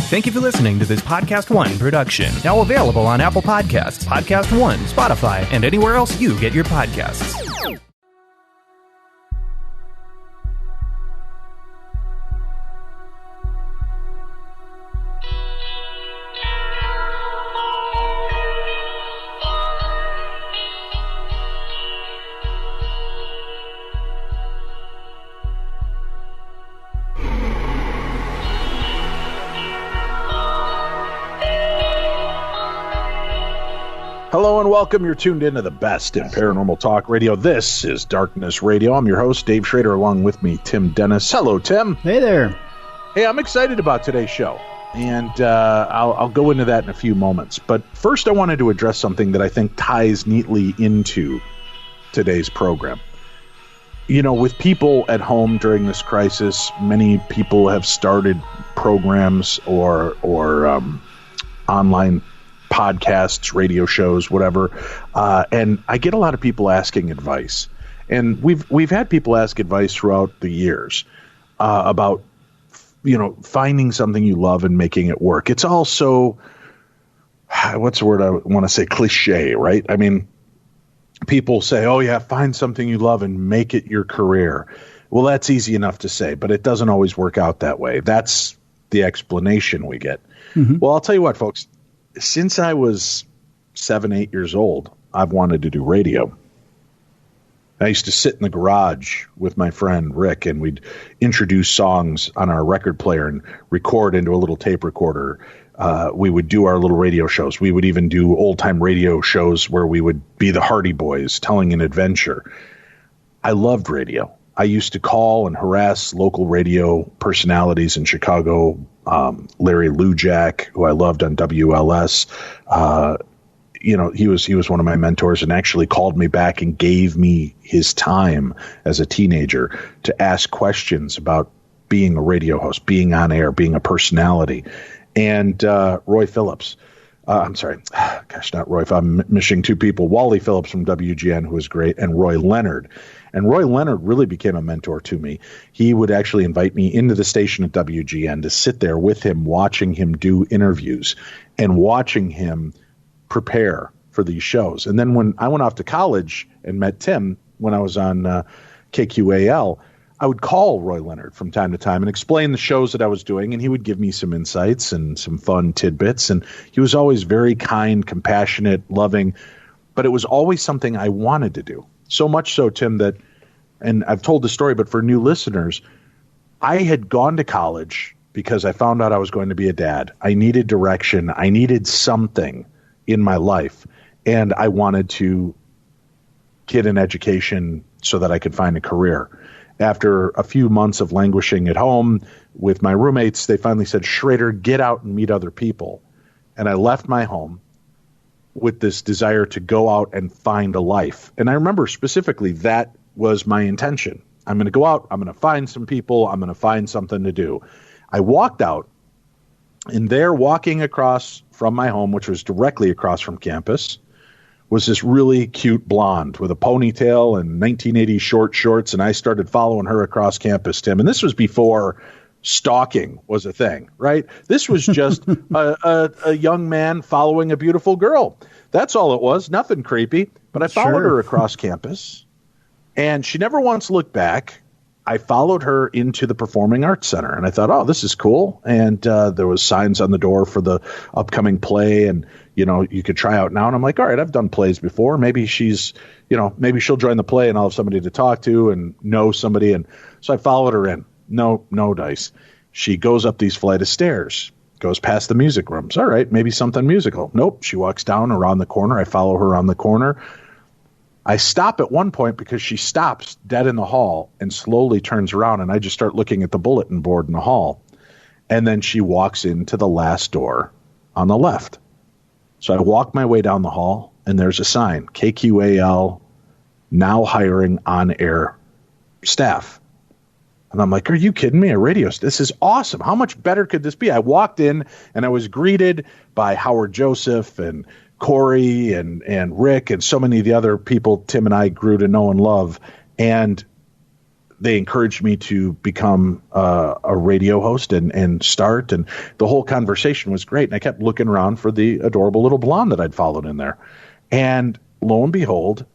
Thank you for listening to this Podcast One production. Now available on Apple Podcasts, Podcast One, Spotify, and anywhere else you get your podcasts. Hello and welcome. You're tuned into the best in paranormal talk radio. This is Darkness Radio. I'm your host, Dave Schrader, along with me, Tim Dennis. Hello, Tim. Hey there. Hey, I'm excited about today's show, and I'll go into that in a few moments. But first, I wanted to address something that I think ties neatly into today's program. You know, with people at home during this crisis, many people have started programs or online podcasts, radio shows, whatever, and I get a lot of people asking advice, and we've had people ask advice throughout the years about, you know, finding something you love and making it work. It's also, what's the word I want to say, cliche, right? I mean, people say, oh yeah, find something you love and make it your career. Well, that's easy enough to say, but it doesn't always work out that way. That's the explanation we get. Mm-hmm. Well, I'll tell you what, folks. Since I was 7, 8 years old, I've wanted to do radio. I used to sit in the garage with my friend Rick, and we'd introduce songs on our record player and record into a little tape recorder. We would do our little radio shows. We would even do old-time radio shows where we would be the Hardy Boys telling an adventure. I loved radio. I used to call and harass local radio personalities in Chicago. Larry Lujak, who I loved on WLS, he was one of my mentors and actually called me back and gave me his time as a teenager to ask questions about being a radio host, being on air, being a personality. And Roy Phillips. Not Roy. I'm missing two people. Wally Phillips from WGN, who was great, and Roy Leonard. And Roy Leonard really became a mentor to me. He would actually invite me into the station at WGN to sit there with him, watching him do interviews and watching him prepare for these shows. And then when I went off to college and met Tim when I was on KQAL, I would call Roy Leonard from time to time and explain the shows that I was doing, and he would give me some insights and some fun tidbits. And he was always very kind, compassionate, loving, but it was always something I wanted to do. So much so, Tim, that, and I've told the story, but for new listeners, I had gone to college because I found out I was going to be a dad. I needed direction. I needed something in my life, and I wanted to get an education so that I could find a career. After a few months of languishing at home with my roommates, they finally said, Schrader, get out and meet other people. And I left my home with this desire to go out and find a life. And I remember specifically that was my intention. I'm going to go out. I'm going to find some people. I'm going to find something to do. I walked out, and there, walking across from my home, which was directly across from campus, was this really cute blonde with a ponytail and 1980s short shorts, and I started following her across campus, Tim. And this was before stalking was a thing, right? This was just a young man following a beautiful girl. That's all it was. Nothing creepy. But I followed her across campus, and she never once looked back. I followed her into the Performing Arts Center, and I thought, oh, this is cool. And there was signs on the door for the upcoming play, and, you know, you could try out now. And I'm like, all right, I've done plays before. Maybe she's, maybe she'll join the play and I'll have somebody to talk to and know somebody. And so I followed her in. No dice. She goes up these flight of stairs, goes past the music rooms. All right, maybe something musical. Nope. She walks down around the corner. I follow her around the corner. I stop at one point because she stops dead in the hall and slowly turns around, and I just start looking at the bulletin board in the hall. And then she walks into the last door on the left. So I walk my way down the hall, and there's a sign, KQAL, now hiring on-air staff. And I'm like, are you kidding me? A radio? This is awesome. How much better could this be? I walked in, and I was greeted by Howard Joseph and Corey and Rick and so many of the other people Tim and I grew to know and love. And they encouraged me to become a radio host and start. And the whole conversation was great. And I kept looking around for the adorable little blonde that I'd followed in there. And lo and behold,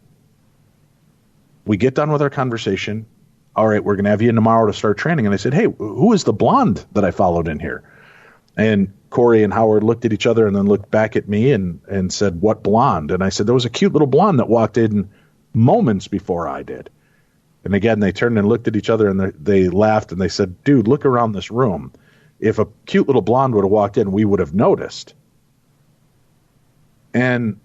we get done with our conversation. All right, we're going to have you in tomorrow to start training. And I said, hey, who is the blonde that I followed in here? And Corey and Howard looked at each other and then looked back at me and said, what blonde? And I said, there was a cute little blonde that walked in moments before I did. And again, they turned and looked at each other and they laughed and they said, dude, look around this room. If a cute little blonde would have walked in, we would have noticed. And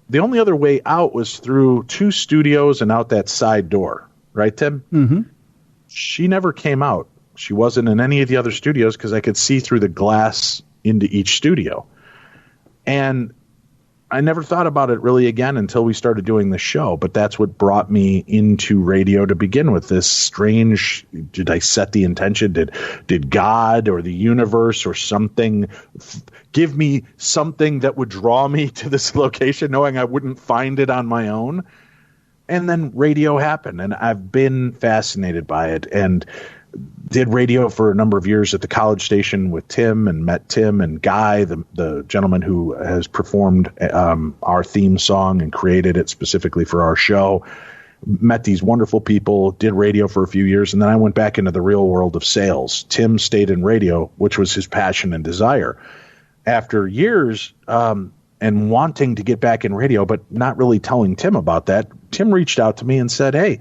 the only other way out was through 2 studios and out that side door. Right, Tim? Mm-hmm. She never came out. She wasn't in any of the other studios because I could see through the glass into each studio. And I never thought about it really again until we started doing the show. But that's what brought me into radio to begin with. This strange, did I set the intention? Did God or the universe or something give me something that would draw me to this location, knowing I wouldn't find it on my own? And then radio happened, and I've been fascinated by it and did radio for a number of years at the college station with Tim and met Tim and Guy, the gentleman who has performed our theme song and created it specifically for our show. Met these wonderful people, did radio for a few years, and then I went back into the real world of sales. Tim stayed in radio, which was his passion and desire. After years and wanting to get back in radio, but not really telling Tim about that, Tim reached out to me and said, hey,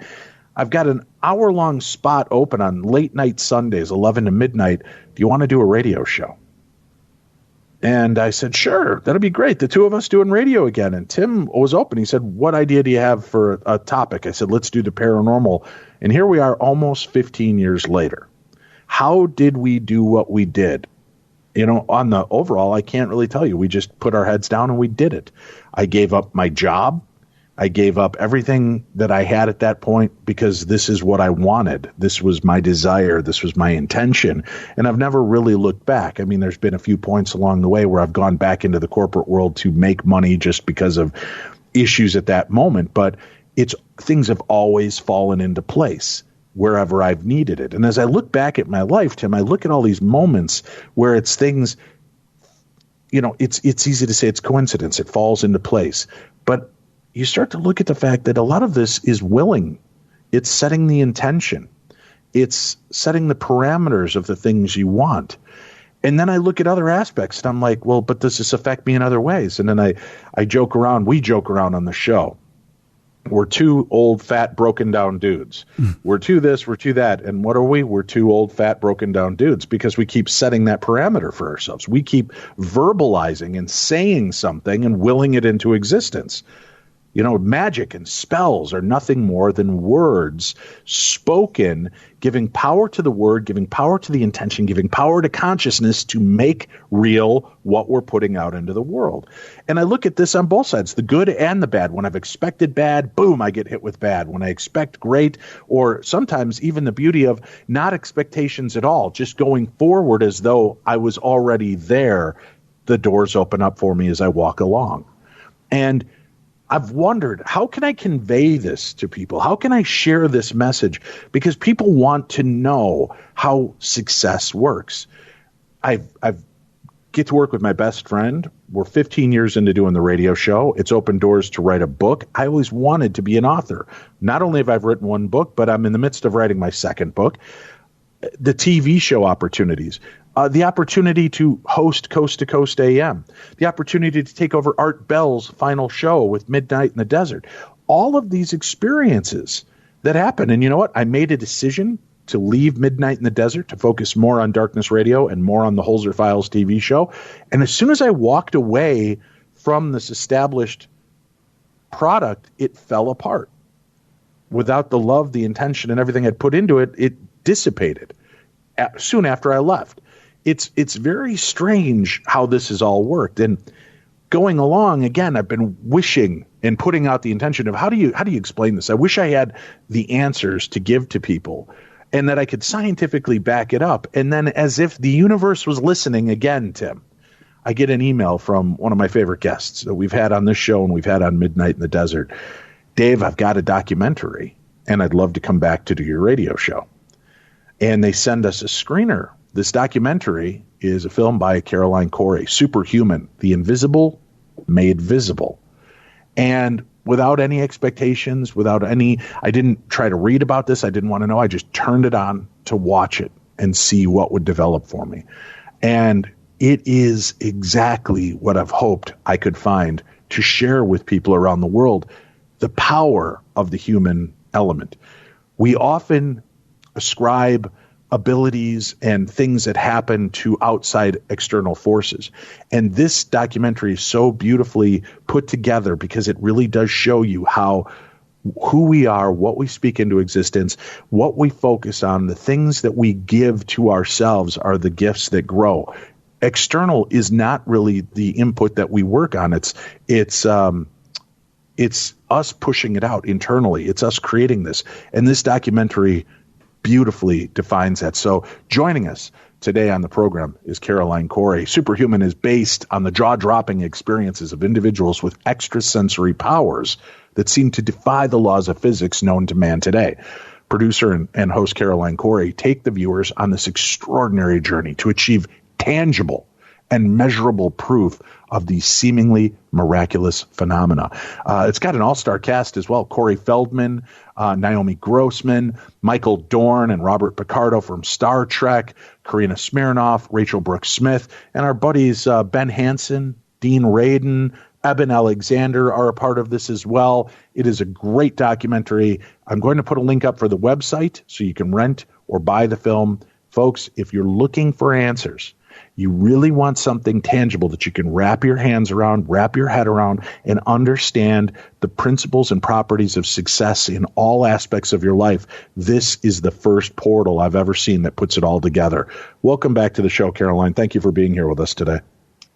I've got an hour-long spot open on late night Sundays, 11 to midnight. Do you want to do a radio show? And I said, sure, that'll be great. The 2 of us doing radio again. And Tim was open. He said, what idea do you have for a topic? I said, let's do the paranormal. And here we are almost 15 years later. How did we do what we did? You know, on the overall, I can't really tell you. We just put our heads down and we did it. I gave up my job. I gave up everything that I had at that point because this is what I wanted. This was my desire. This was my intention. And I've never really looked back. I mean, there's been a few points along the way where I've gone back into the corporate world to make money just because of issues at that moment. But things have always fallen into place wherever I've needed it. And as I look back at my life, Tim, I look at all these moments where it's things, you know, it's easy to say it's coincidence. It falls into place. But you start to look at the fact that a lot of this is willing. It's setting the intention. It's setting the parameters of the things you want. And then I look at other aspects and I'm like, well, but does this affect me in other ways? And then I joke around. We joke around on the show. We're 2 old, fat, broken down dudes. We're 2 this, we're 2 that. And what are we? We're 2 old, fat, broken down dudes because we keep setting that parameter for ourselves. We keep verbalizing and saying something and willing it into existence. You know, magic and spells are nothing more than words spoken, giving power to the word, giving power to the intention, giving power to consciousness to make real what we're putting out into the world. And I look at this on both sides, the good and the bad. When I've expected bad, boom, I get hit with bad. When I expect great, or sometimes even the beauty of not expectations at all, just going forward as though I was already there, the doors open up for me as I walk along. And I've wondered, how can I convey this to people? How can I share this message? Because people want to know how success works. I've get to work with my best friend. We're 15 years into doing the radio show. It's opened doors to write a book. I always wanted to be an author. Not only have I written 1 book, but I'm in the midst of writing my 2nd book. The TV show opportunities. The opportunity to host Coast to Coast AM, the opportunity to take over Art Bell's final show with Midnight in the Desert, all of these experiences that happen. And you know what? I made a decision to leave Midnight in the Desert to focus more on Darkness Radio and more on the Holzer Files TV show. And as soon as I walked away from this established product, it fell apart. Without the love, the intention, and everything I'd put into it, it dissipated soon after I left. It's very strange how this has all worked. And going along, again, I've been wishing and putting out the intention of how do you explain this? I wish I had the answers to give to people and that I could scientifically back it up. And then as if the universe was listening again, Tim, I get an email from one of my favorite guests that we've had on this show and we've had on Midnight in the Desert. Dave, I've got a documentary and I'd love to come back to do your radio show. And they send us a screener. This documentary is a film by Caroline Cory, Superhuman, The Invisible Made Visible. And without any expectations, I didn't try to read about this. I didn't want to know. I just turned it on to watch it and see what would develop for me. And it is exactly what I've hoped I could find to share with people around the world, the power of the human element. We often ascribe abilities and things that happen to outside external forces. And this documentary is so beautifully put together because it really does show you who we are, what we speak into existence, what we focus on, the things that we give to ourselves are the gifts that grow. External is not really the input that we work on. It's us pushing it out internally. It's us creating this. And this documentary beautifully defines that. So joining us today on the program is Caroline Cory. Superhuman is based on the jaw-dropping experiences of individuals with extrasensory powers that seem to defy the laws of physics known to man today. Producer and host Caroline Cory take the viewers on this extraordinary journey to achieve tangible and measurable proof of these seemingly miraculous phenomena. It's got an all-star cast as well. Corey Feldman, Naomi Grossman, Michael Dorn, and Robert Picardo from Star Trek, Karina Smirnoff, Rachel Brooks Smith, and our buddies Ben Hansen, Dean Radin, Eben Alexander are a part of this as well. It is a great documentary. I'm going to put a link up for the website so you can rent or buy the film. Folks, if you're looking for answers, you really want something tangible that you can wrap your hands around, wrap your head around, and understand the principles and properties of success in all aspects of your life. This is the first portal I've ever seen that puts it all together. Welcome back to the show, Caroline. Thank you for being here with us today.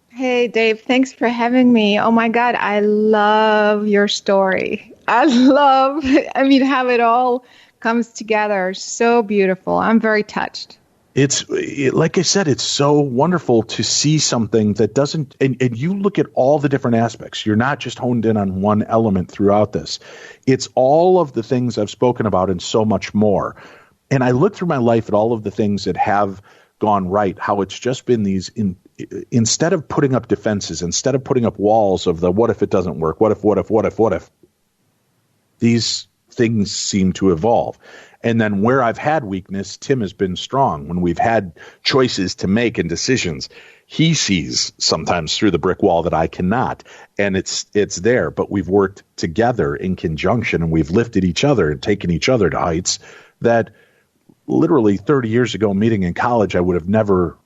Hey, Dave. Thanks for having me. Oh, my God. I love your story. How it all comes together. So beautiful. I'm very touched. Like I said, it's so wonderful to see something that doesn't, and you look at all the different aspects. You're not just honed in on one element throughout this. It's all of the things I've spoken about and so much more. And I look through my life at all of the things that have gone right, how it's just been these, instead of putting up defenses, instead of putting up walls of the what if it doesn't work, what if, these things seem to evolve. And then where I've had weakness, Tim has been strong. When we've had choices to make and decisions, he sees sometimes through the brick wall that I cannot. And it's there, but we've worked together in conjunction, and we've lifted each other and taken each other to heights that literally 30 years ago, meeting in college, I would have never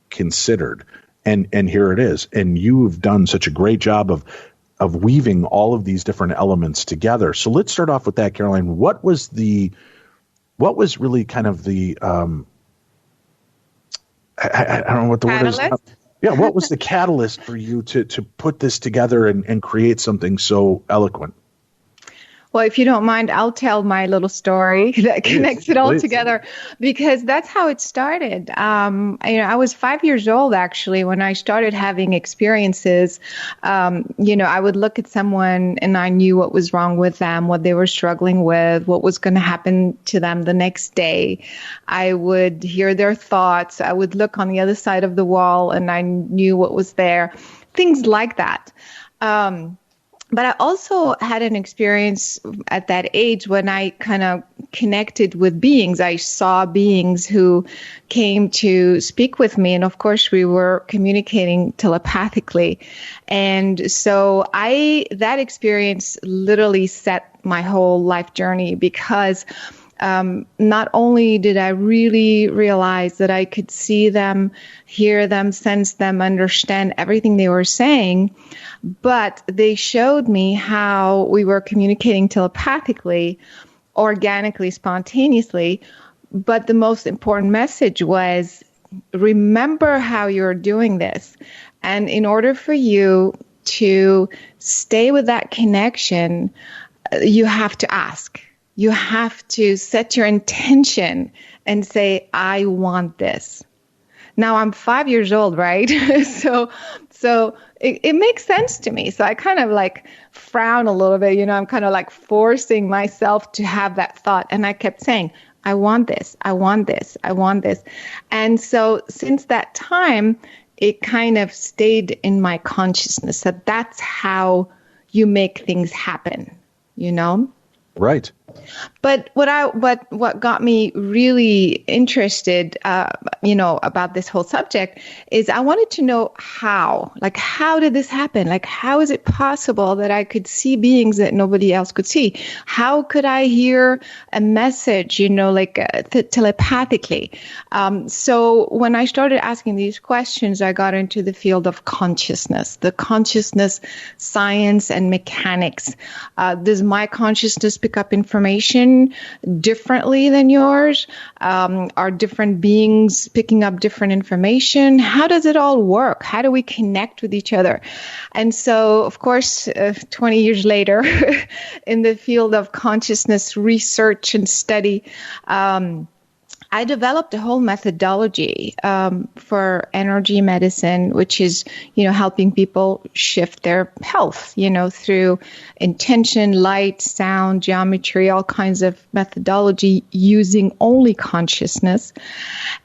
considered. And here it is. And you've done such a great job of weaving all of these different elements together. So let's start off with that, Caroline. What was really kind of the, I don't know what the catalyst? Word is. Yeah, what was the catalyst for you to put this together and create something so eloquent? Well, if you don't mind, I'll tell my little story that connects it all together, because that's how it started. I was 5 years old, actually, when I started having experiences. I would look at someone and I knew what was wrong with them, what they were struggling with, what was going to happen to them the next day. I would hear their thoughts. I would look on the other side of the wall and I knew what was there. Things like that. But I also had an experience at that age when I kind of connected with beings. I saw beings who came to speak with me. And of course, we were communicating telepathically. And so that experience literally set my whole life journey, because not only did I really realize that I could see them, hear them, sense them, understand everything they were saying, but they showed me how we were communicating telepathically, organically, spontaneously. But the most important message was, remember how you're doing this. And in order for you to stay with that connection, you have to ask. You have to set your intention and say, I want this. Now I'm 5 years old, right? So it makes sense to me. So I kind of like frown a little bit, I'm kind of like forcing myself to have that thought. And I kept saying, I want this, I want this, I want this. And so since that time, it kind of stayed in my consciousness that that's how you make things happen, Right. But what got me really interested, about this whole subject is I wanted to know how did this happen? Like, how is it possible that I could see beings that nobody else could see? How could I hear a message, telepathically? So when I started asking these questions, I got into the field of consciousness, the consciousness science and mechanics. Does my consciousness pick up information differently than yours? Are different beings picking up different information? How does it all work? How do we connect with each other? And so, of course, 20 years later, in the field of consciousness research and study, I developed a whole methodology for energy medicine, which is, helping people shift their health, through intention, light, sound, geometry, all kinds of methodology using only consciousness.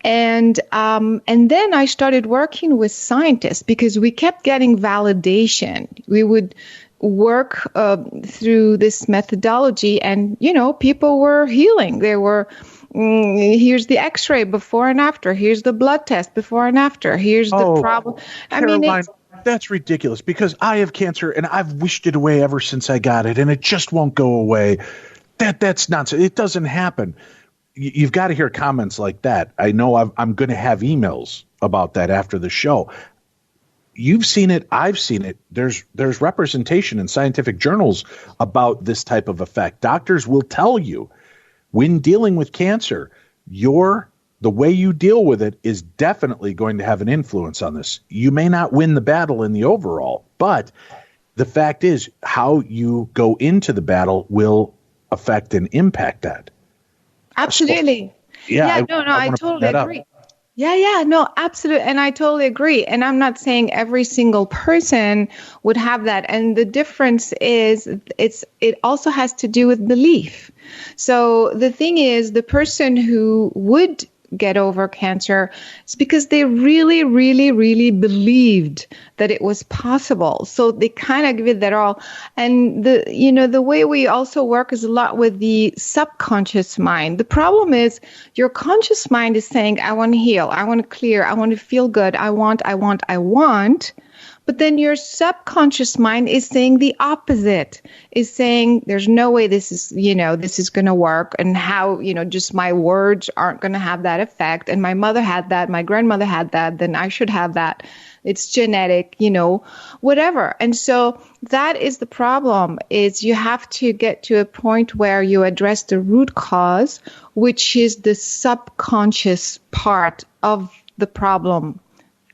And then I started working with scientists because we kept getting validation. We would work through this methodology and, people were healing. They were here's the x-ray before and after. Here's the blood test before and after. Here's the problem. Caroline, that's ridiculous because I have cancer and I've wished it away ever since I got it and it just won't go away. That's nonsense. It doesn't happen. You've got to hear comments like that. I know I'm going to have emails about that after the show. You've seen it. I've seen it. There's representation in scientific journals about this type of effect. Doctors will tell you when dealing with cancer, the way you deal with it is definitely going to have an influence on this. You may not win the battle in the overall, but the fact is how you go into the battle will affect and impact that. Absolutely. So, yeah. I totally agree. Yeah, no, absolutely. And I totally agree. And I'm not saying every single person would have that. And the difference is it also has to do with belief. So the thing is, the person who would get over cancer is because they really, really, really believed that it was possible. So they kind of give it their all. And the way we also work is a lot with the subconscious mind. The problem is your conscious mind is saying, I want to heal, I want to clear, I want to feel good, I want. But then your subconscious mind is saying the opposite, is saying there's no way this is going to work, and how, just my words aren't going to have that effect. And my mother had that, my grandmother had that, then I should have that. It's genetic, whatever. And so that is the problem, is you have to get to a point where you address the root cause, which is the subconscious part of the problem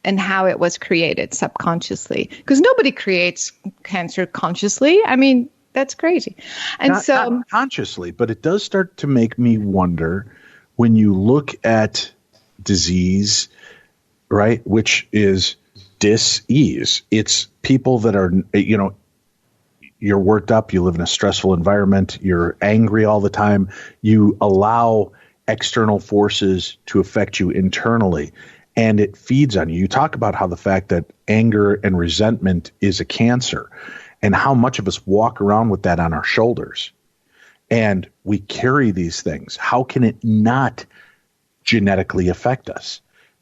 and how it was created subconsciously. Because nobody creates cancer consciously. I mean, that's crazy. And not consciously, but it does start to make me wonder when you look at disease, right, which is dis-ease. It's people that are, you're worked up, you live in a stressful environment, you're angry all the time, you allow external forces to affect you internally, and it feeds on you. You talk about how the fact that anger and resentment is a cancer, and how much of us walk around with that on our shoulders. And we carry these things. How can it not genetically affect us?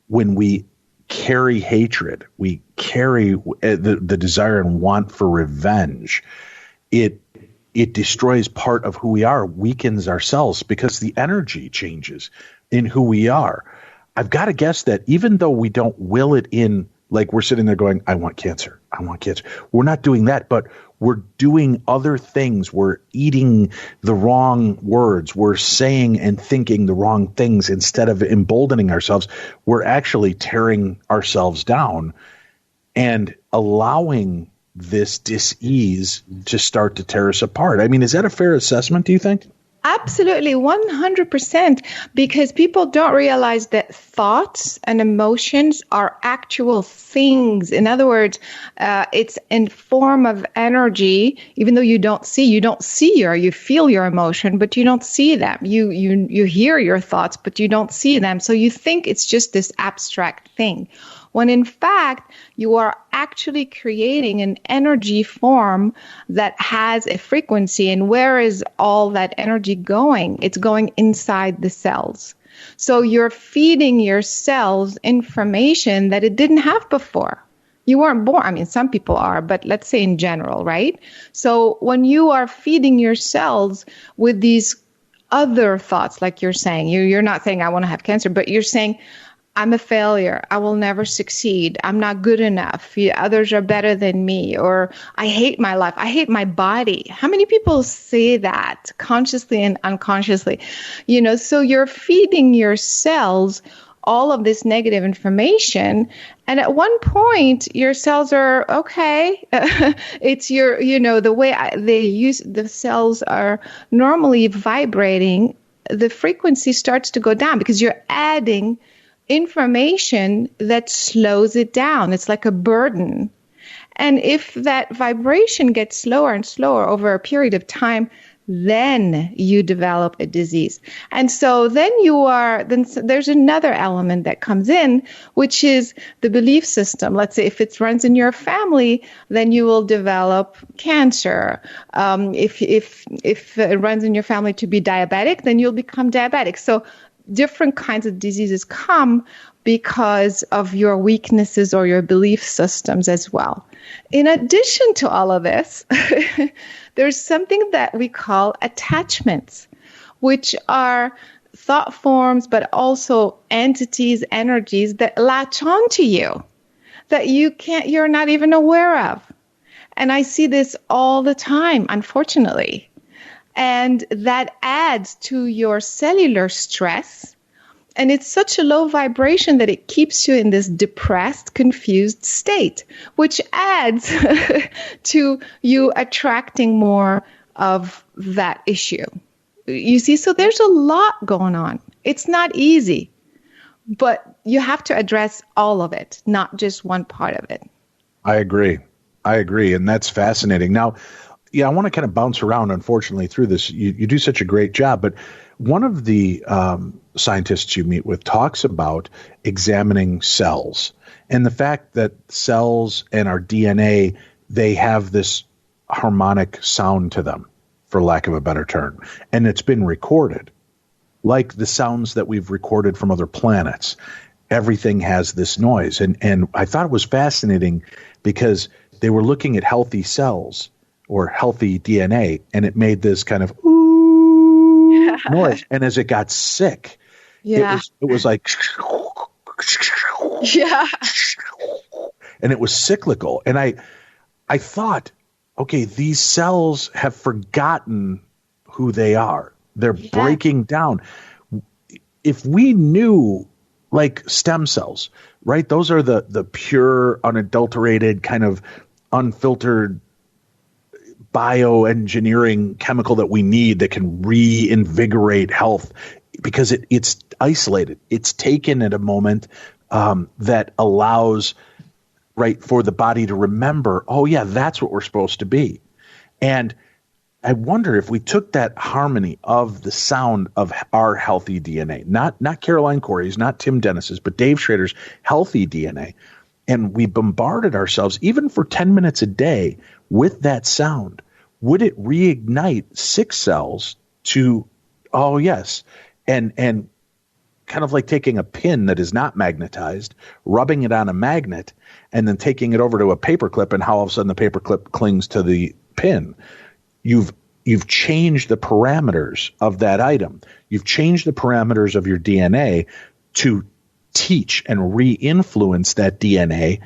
When we carry hatred, we carry the desire and want for revenge, it destroys part of who we are, weakens ourselves, because the energy changes in who we are. I've got to guess that even though we don't will it in, like we're sitting there going, I want cancer, I want cancer. We're not doing that, but we're doing other things. We're eating the wrong words. We're saying and thinking the wrong things. Instead of emboldening ourselves, we're actually tearing ourselves down and allowing this dis-ease to start to tear us apart. I mean, is that a fair assessment, do you think? Absolutely, 100%, because people don't realize that thoughts and emotions are actual things. In other words, it's in form of energy, even though you don't see you feel your emotion, but you don't see them. You hear your thoughts, but you don't see them. So you think it's just this abstract thing, when in fact, you are actually creating an energy form that has a frequency. And where is all that energy going? It's going inside the cells. So you're feeding your cells information that it didn't have before. You weren't born. I mean, some people are, but let's say in general, right? So when you are feeding your cells with these other thoughts, like you're saying, you're not saying I want to have cancer, but you're saying, I'm a failure. I will never succeed. I'm not good enough. Others are better than me. Or I hate my life. I hate my body. How many people say that consciously and unconsciously? So you're feeding your cells all of this negative information. And at one point, your cells are okay. It's the way they use the cells are normally vibrating. The frequency starts to go down because you're adding information that slows it down. It's like a burden. And if that vibration gets slower and slower over a period of time, then you develop a disease. And so then there's another element that comes in, which is the belief system. Let's say if it runs in your family, then you will develop cancer. If it runs in your family to be diabetic, then you'll become diabetic. So different kinds of diseases come because of your weaknesses or your belief systems as well. In addition to all of this, there's something that we call attachments, which are thought forms, but also entities, energies that latch onto you that you're not even aware of. And I see this all the time, unfortunately. And that adds to your cellular stress. And it's such a low vibration that it keeps you in this depressed, confused state, which adds to you attracting more of that issue. You see, so there's a lot going on. It's not easy, but you have to address all of it, not just one part of it. I agree. And that's fascinating. Now, I want to kind of bounce around, unfortunately, through this. You do such a great job, but one of the scientists you meet with talks about examining cells and the fact that cells and our DNA, they have this harmonic sound to them, for lack of a better term, and it's been recorded. Like the sounds that we've recorded from other planets, everything has this noise. And I thought it was fascinating because they were looking at healthy cells or healthy DNA, and it made this kind of ooh noise. And as it got sick, it was like and it was cyclical. And I thought, okay, these cells have forgotten who they are. They're breaking down. If we knew, like stem cells, right? Those are the pure, unadulterated, kind of unfiltered bioengineering chemical that we need that can reinvigorate health because it's isolated. It's taken at a moment that allows, right, for the body to remember, oh yeah, that's what we're supposed to be. And I wonder if we took that harmony of the sound of our healthy DNA, not Caroline Cory's, not Tim Dennis's, but Dave Schrader's healthy DNA, and we bombarded ourselves even for 10 minutes a day with that sound, would it reignite sick cells to, oh yes, and kind of like taking a pin that is not magnetized, rubbing it on a magnet, and then taking it over to a paperclip, and how all of a sudden the paperclip clings to the pin. You've changed the parameters of that item. You've changed the parameters of your DNA to teach and re-influence that DNA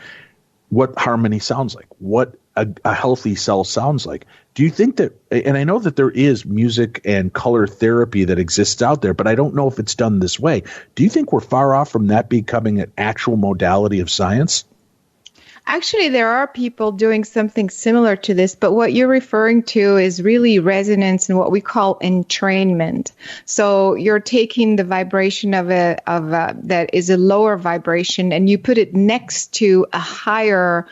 what harmony sounds like, what a healthy cell sounds like. Do you think that, and I know that there is music and color therapy that exists out there, but I don't know if it's done this way. Do you think we're far off from that becoming an actual modality of science? Actually, there are people doing something similar to this, but what you're referring to is really resonance and what we call entrainment. So you're taking the vibration of that is a lower vibration, and you put it next to a higher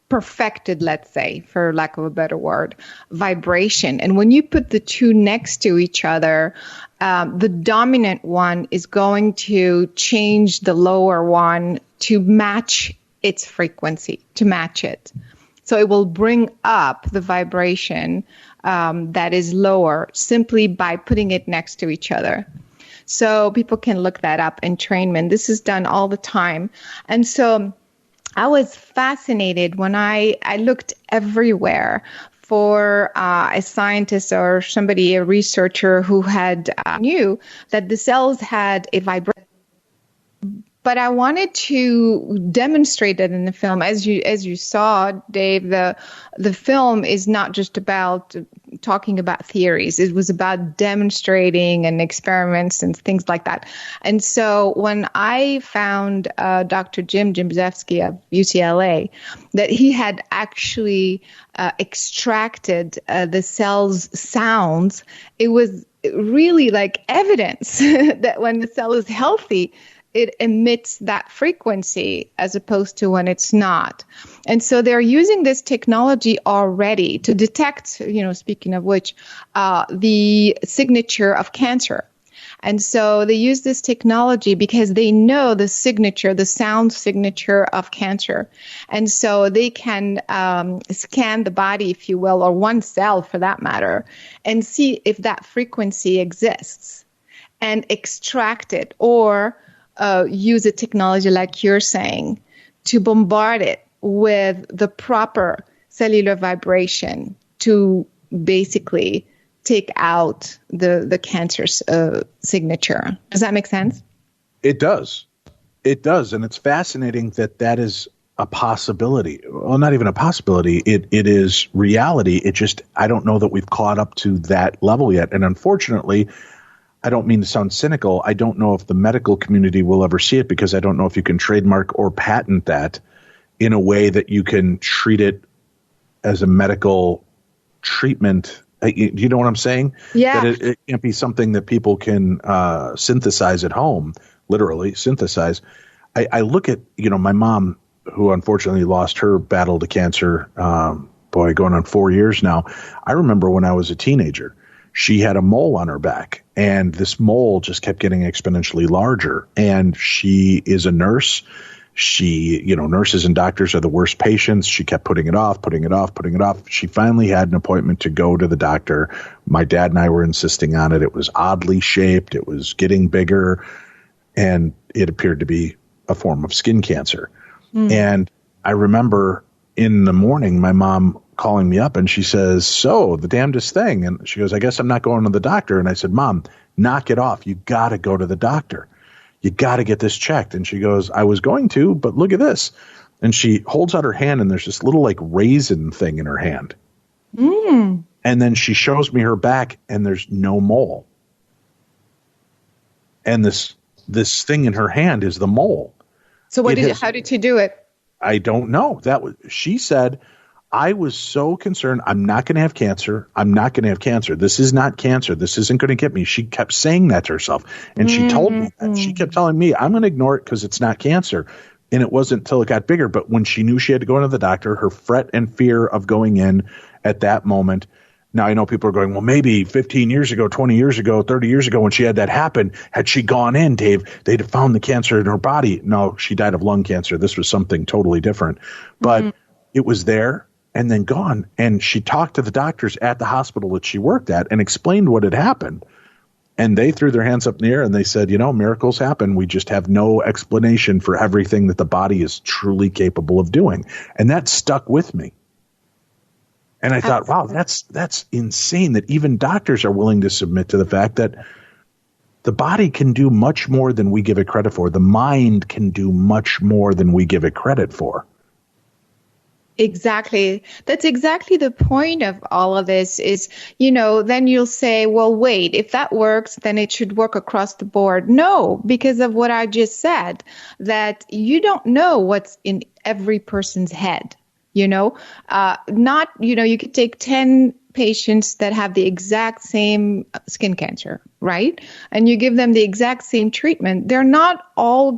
perfected, let's say, for lack of a better word, vibration. And when you put the two next to each other, the dominant one is going to change the lower one to match its frequency, to match it. So it will bring up the vibration that is lower simply by putting it next to each other. So people can look that up, entrainment. This is done all the time. And so I was fascinated when I looked everywhere for a scientist or somebody, a researcher who had knew that the cells had a vibration. But I wanted to demonstrate it in the film. As you saw, Dave, the film is not just about talking about theories. It was about demonstrating and experiments and things like that. And so when I found Dr. Jim Bzewski of UCLA, that he had actually extracted the cell's sounds, it was really like evidence that when the cell is healthy, it emits that frequency as opposed to when it's not. And so they're using this technology already to detect, speaking of which, the signature of cancer. And so they use this technology because they know the signature, the sound signature of cancer. And so they can scan the body, if you will, or one cell for that matter, and see if that frequency exists and extract it, or use a technology like you're saying to bombard it with the proper cellular vibration to basically take out the cancer's signature. Does that make sense? It does. It does. And it's fascinating that is a possibility. Well, not even a possibility. It is reality. It just, I don't know that we've caught up to that level yet. And unfortunately, I don't mean to sound cynical. I don't know if the medical community will ever see it, because I don't know if you can trademark or patent that in a way that you can treat it as a medical treatment. You know what I'm saying? Yeah. That it can't be something that people can synthesize at home, literally synthesize. I look at, my mom, who unfortunately lost her battle to cancer, going on 4 years now. I remember when I was a teenager, she had a mole on her back, and this mole just kept getting exponentially larger. And she is a nurse. She, nurses and doctors are the worst patients. She kept putting it off. She finally had an appointment to go to the doctor. My dad and I were insisting on it. It was oddly shaped. It was getting bigger, and it appeared to be a form of skin cancer. And I remember in the morning, my mom calling me up, and she says, "So the damnedest thing." And she goes, "I guess I'm not going to the doctor." And I said, "Mom, knock it off. You got to go to the doctor. You got to get this checked." And she goes, "I was going to, but look at this." And she holds out her hand, and there's this little like raisin thing in her hand. And then she shows me her back, and there's no mole. And this thing in her hand is the mole. So how did you do it? I don't know. She said, "I was so concerned. I'm not going to have cancer. I'm not going to have cancer. This is not cancer. This isn't going to get me." She kept saying that to herself. And she told me that. She kept telling me, "I'm going to ignore it because it's not cancer." And it wasn't until it got bigger. But when she knew she had to go into the doctor, her fret and fear of going in at that moment. Now, I know people are going, well, maybe 15 years ago, 20 years ago, 30 years ago, when she had that happen, had she gone in, Dave, they'd have found the cancer in her body. No, she died of lung cancer. This was something totally different. But it was there and then gone. And she talked to the doctors at the hospital that she worked at and explained what had happened. And they threw their hands up in the air and they said, miracles happen. We just have no explanation for everything that the body is truly capable of doing. And that stuck with me. And I thought, wow, that's insane that even doctors are willing to submit to the fact that the body can do much more than we give it credit for. The mind can do much more than we give it credit for. Exactly. That's exactly the point of all of this is, then you'll say, well, wait, if that works, then it should work across the board. No, because of what I just said, that you don't know what's in every person's head, not, you could take 10 patients that have the exact same skin cancer, right? And you give them the exact same treatment. They're not all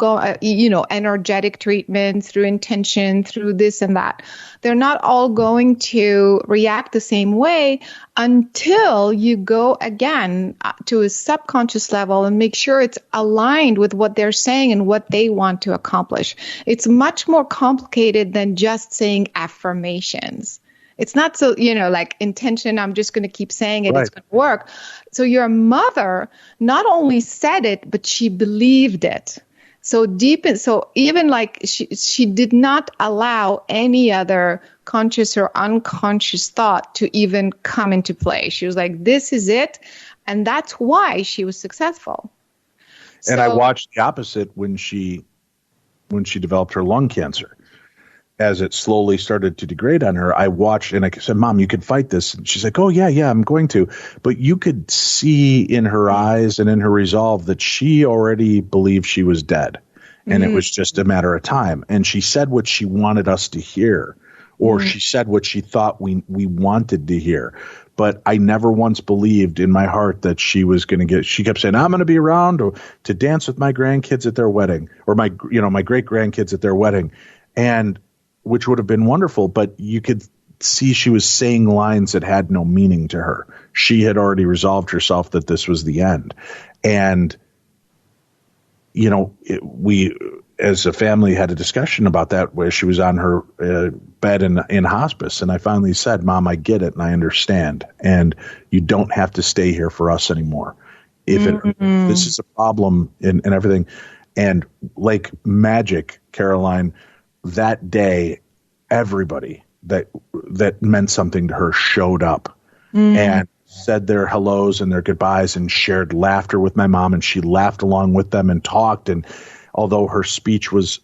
energetic treatment through intention, through this and that. They're not all going to react the same way until you go again to a subconscious level and make sure it's aligned with what they're saying and what they want to accomplish. It's much more complicated than just saying affirmations. It's not so, like intention, I'm just going to keep saying it, It's going to work. So your mother not only said it, but she believed it. So even like she did not allow any other conscious or unconscious thought to even come into play. She was like, this is it. And that's why she was successful. And I watched the opposite when she developed her lung cancer. As it slowly started to degrade on her, I watched and I said, Mom, you could fight this. And she's like, oh, yeah, I'm going to. But you could see in her eyes and in her resolve that she already believed she was dead. And it was just a matter of time. And she said what she wanted us to hear, or she said what she thought we wanted to hear. But I never once believed in my heart that she was going to she kept saying, I'm going to be around to dance with my grandkids at their wedding, or my great grandkids at their wedding. And which would have been wonderful, but you could see she was saying lines that had no meaning to her. She had already resolved herself that this was the end. And, we as a family had a discussion about that where she was on her bed in hospice. And I finally said, Mom, I get it and I understand. And you don't have to stay here for us anymore. If this is a problem and everything. And like magic, Caroline, that day, everybody that meant something to her showed up and said their hellos and their goodbyes and shared laughter with my mom, and she laughed along with them and talked. And although her speech was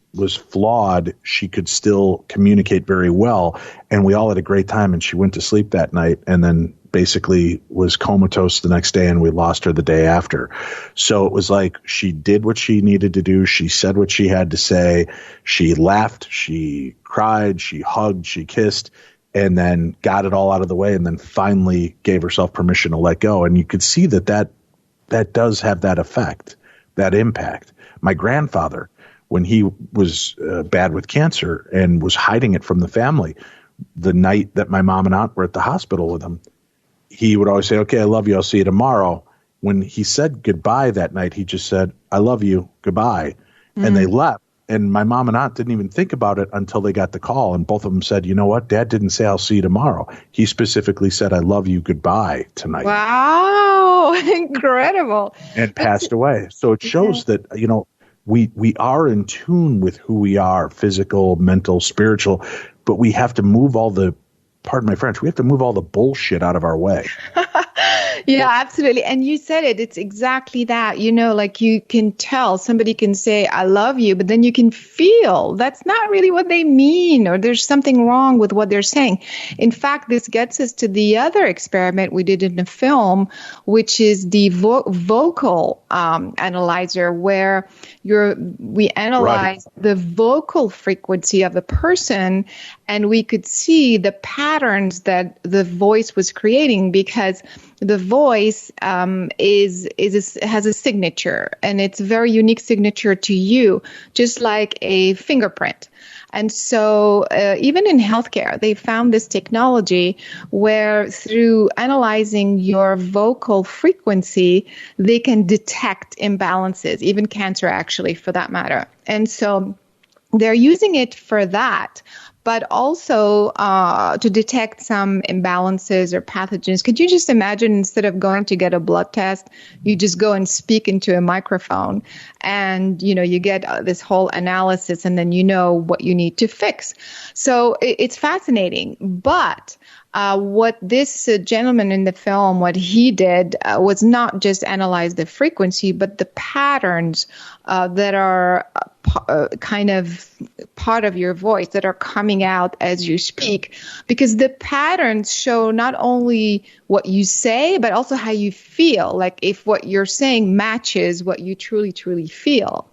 flawed, she could still communicate very well. And we all had a great time, and she went to sleep that night and then basically was comatose the next day, and we lost her the day after. So it was like she did what she needed to do. She said what she had to say. She laughed, she cried, she hugged, she kissed, and then got it all out of the way, and then finally gave herself permission to let go. And you could see that does have that effect, that impact. My grandfather, when he was bad with cancer and was hiding it from the family, the night that my mom and aunt were at the hospital with him, he would always say, okay, I love you, I'll see you tomorrow. When he said goodbye that night, he just said, I love you, goodbye. And they left. And my mom and aunt didn't even think about it until they got the call. And both of them said, you know what? Dad didn't say I'll see you tomorrow. He specifically said, I love you, goodbye tonight. Wow. Incredible. And passed away. So it shows that, we are in tune with who we are, physical, mental, spiritual, but we have to move pardon my French, we have to move all the bullshit out of our way. Yeah, absolutely. And you said it. It's exactly that. Like you can tell, somebody can say, I love you, but then you can feel that's not really what they mean, or there's something wrong with what they're saying. In fact, this gets us to the other experiment we did in the film, which is the vocal analyzer, where we analyze the vocal frequency of the person, and we could see the patterns that the voice was creating, because the voice has a signature, and it's a very unique signature to you, just like a fingerprint. And so even in healthcare, they found this technology where through analyzing your vocal frequency, they can detect imbalances, even cancer actually, for that matter. And so they're using it for that, but also to detect some imbalances or pathogens. Could you just imagine, instead of going to get a blood test, you just go and speak into a microphone, and you get this whole analysis, and then you know what you need to fix. So it's fascinating. But what this gentleman in the film, what he did was not just analyze the frequency, but the patterns that are kind of part of your voice that are coming out as you speak, because the patterns show not only what you say, but also how you feel, like if what you're saying matches what you truly, truly feel.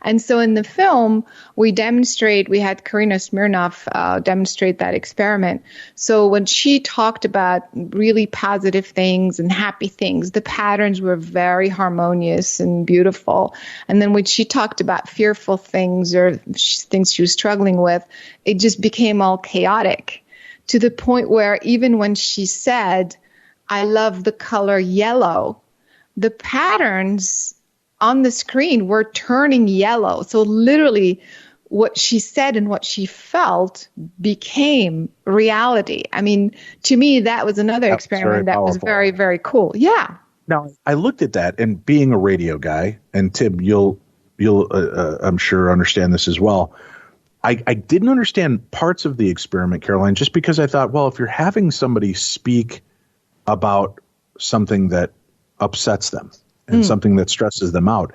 And so in the film, we had Karina Smirnoff demonstrate that experiment. So when she talked about really positive things and happy things, the patterns were very harmonious and beautiful. And then when she talked about fearful things or things she was struggling with, it just became all chaotic, to the point where even when she said, I love the color yellow, the patterns on the screen were turning yellow. So literally what she said and what she felt became reality. I mean, to me, that was another experiment that was very, very cool. Yeah. Now, I looked at that, and being a radio guy, and Tim, you'll I'm sure understand this as well. I didn't understand parts of the experiment, Caroline, just because I thought, well, if you're having somebody speak about something that upsets them and something that stresses them out,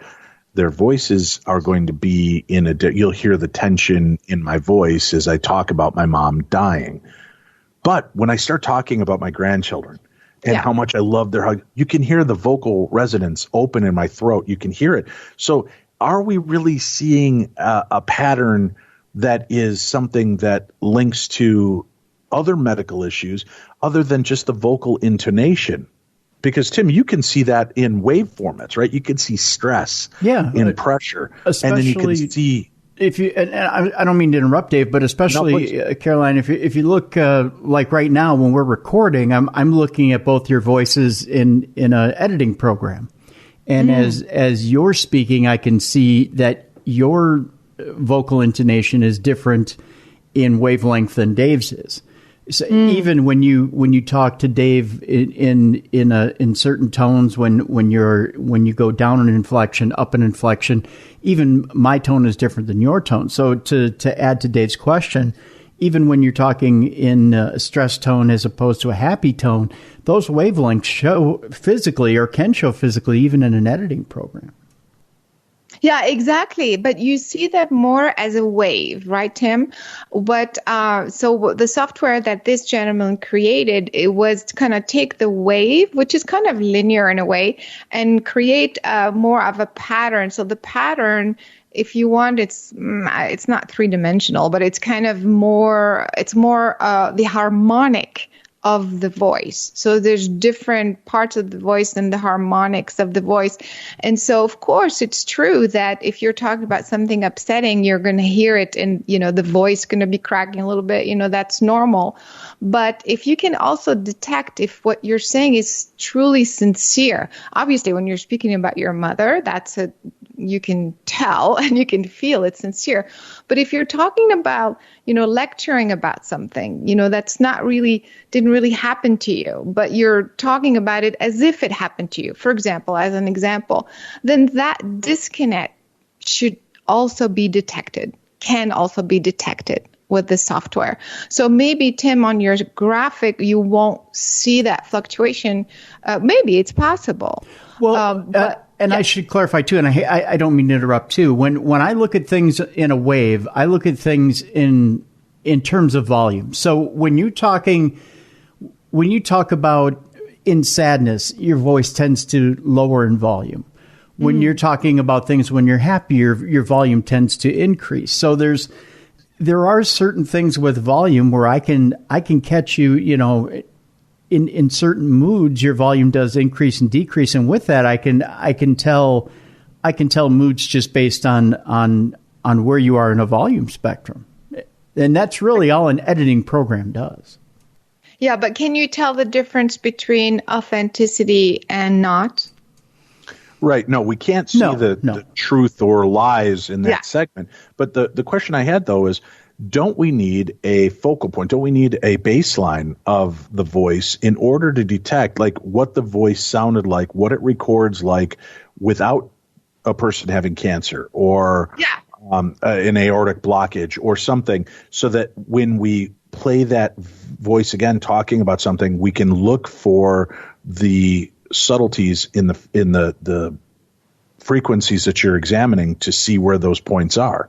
their voices are going to be you'll hear the tension in my voice as I talk about my mom dying. But when I start talking about my grandchildren and how much I love their hug, you can hear the vocal resonance open in my throat. You can hear it. So are we really seeing a pattern that is something that links to other medical issues other than just the vocal intonation? Because, Tim, you can see that in wave formats, right? You can see stress in pressure. And then you can see... And I don't mean to interrupt, Dave, but especially, Caroline, if you look like right now when we're recording, I'm looking at both your voices in an editing program. And as you're speaking, I can see that your vocal intonation is different in wavelength than Dave's is. So even when you talk to Dave in certain tones, when you go down an inflection, up an inflection, even my tone is different than your tone. So to add to Dave's question, even when you're talking in a stress tone as opposed to a happy tone, those wavelengths show physically or can show physically even in an editing program. Yeah, exactly. But you see that more as a wave, right, Tim? But so the software that this gentleman created, it was to kind of take the wave, which is kind of linear in a way, and create more of a pattern. So the pattern, if you want, it's not three-dimensional, but it's kind of more, the harmonic of the voice. So there's different parts of the voice and the harmonics of the voice. And so, of course, it's true that if you're talking about something upsetting, you're going to hear it and, the voice going to be cracking a little bit, that's normal. But if you can also detect if what you're saying is truly sincere, obviously when you're speaking about your mother, you can tell and you can feel it's sincere. But if you're talking about, lecturing about something, that's didn't really happen to you, but you're talking about it as if it happened to you, for example, as an example, then that disconnect should also be detected, can also be detected with the software. So maybe, Tim, on your graphic, you won't see that fluctuation. Maybe it's possible. Well, I should clarify too, and I don't mean to interrupt too. When I look at things in a wave, I look at things in terms of volume. So when you talk about in sadness, your voice tends to lower in volume. When you're talking about things when you're happy, your volume tends to increase. So there are certain things with volume where I can catch you, in certain moods, your volume does increase and decrease, and with that, I can tell moods just based on where you are in a volume spectrum, and that's really all an editing program does. Yeah, but can you tell the difference between authenticity and not? Right. No, we can't see the truth or lies in that segment. But the question I had, though, is, don't we need a focal point? Don't we need a baseline of the voice in order to detect what the voice sounded like, what it records like without a person having cancer or an aortic blockage or something, so that when we play that voice again talking about something, we can look for the subtleties in the frequencies that you're examining to see where those points are.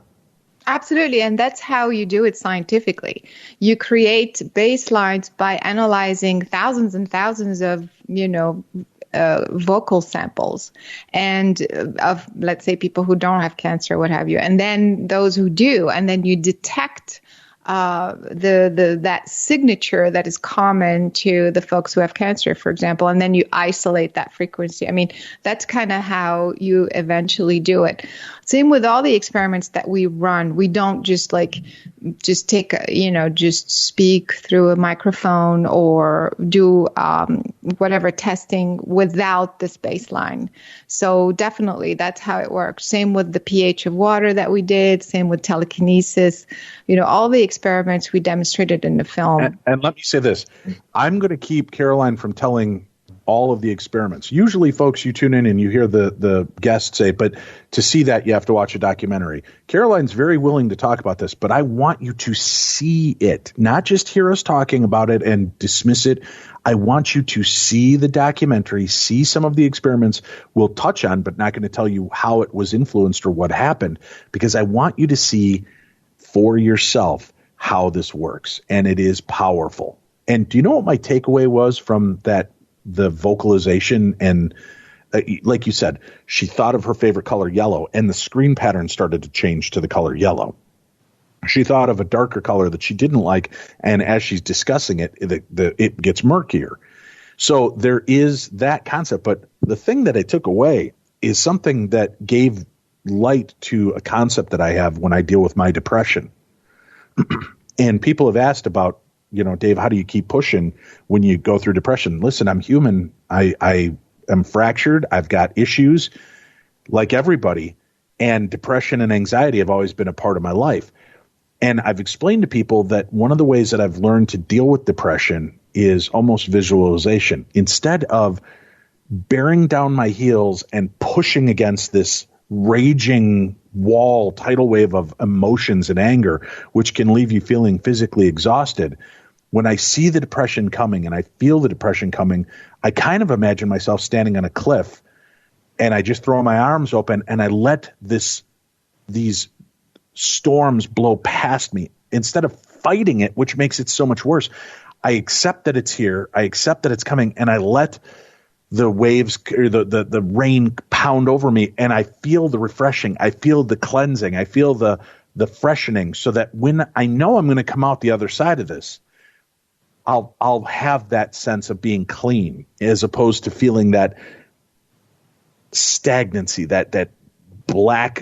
Absolutely. And that's how you do it scientifically. You create baselines by analyzing thousands and thousands of, vocal samples and of, let's say, people who don't have cancer, what have you, and then those who do, and then you detect that signature that is common to the folks who have cancer, for example, and then you isolate that frequency. I mean, that's kind of how you eventually do it. Same with all the experiments that we run. We don't just take, just speak through a microphone or do whatever testing without this baseline. So definitely that's how it works. Same with the pH of water that we did, same with telekinesis, all the experiments we demonstrated in the film. And let me say this, I'm going to keep Caroline from telling all of the experiments. Usually, folks, you tune in and you hear the guest say, but to see that, you have to watch a documentary. Caroline's very willing to talk about this, but I want you to see it, not just hear us talking about it and dismiss it. I want you to see the documentary, see some of the experiments we'll touch on, but not going to tell you how it was influenced or what happened, because I want you to see for yourself how this works, and it is powerful. And do you know what my takeaway was from that? The vocalization and like you said, she thought of her favorite color yellow and the screen pattern started to change to the color yellow. She thought of a darker color that she didn't like. And as she's discussing it, it gets murkier. So there is that concept. But the thing that I took away is something that gave light to a concept that I have when I deal with my depression. And people have asked about, Dave, how do you keep pushing when you go through depression? Listen, I'm human. I am fractured. I've got issues like everybody. And depression and anxiety have always been a part of my life. And I've explained to people that one of the ways that I've learned to deal with depression is almost visualization. Instead of bearing down my heels and pushing against this raging tidal wave of emotions and anger, which can leave you feeling physically exhausted, when I see the depression coming and I feel the depression coming, I kind of imagine myself standing on a cliff and I just throw my arms open and I let these storms blow past me. Instead of fighting it, which makes it so much worse, I accept that it's here. I accept that it's coming, and I let the waves or the rain pound over me, and I feel the refreshing. I feel the cleansing. I feel the freshening, so that when I know I'm going to come out the other side of this, I'll have that sense of being clean, as opposed to feeling that stagnancy, that black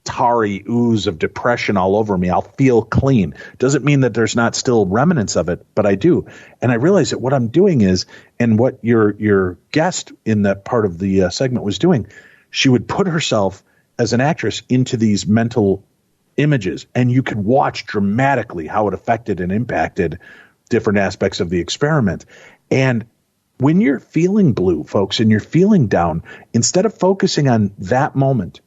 tarry ooze of depression all over me. I'll feel clean. Doesn't mean that there's not still remnants of it, but I do. And I realize that what I'm doing is, and what your guest in that part of the segment was doing, she would put herself as an actress into these mental images, and you could watch dramatically how it affected and impacted different aspects of the experiment. And when you're feeling blue, folks, and you're feeling down, instead of focusing on that moment,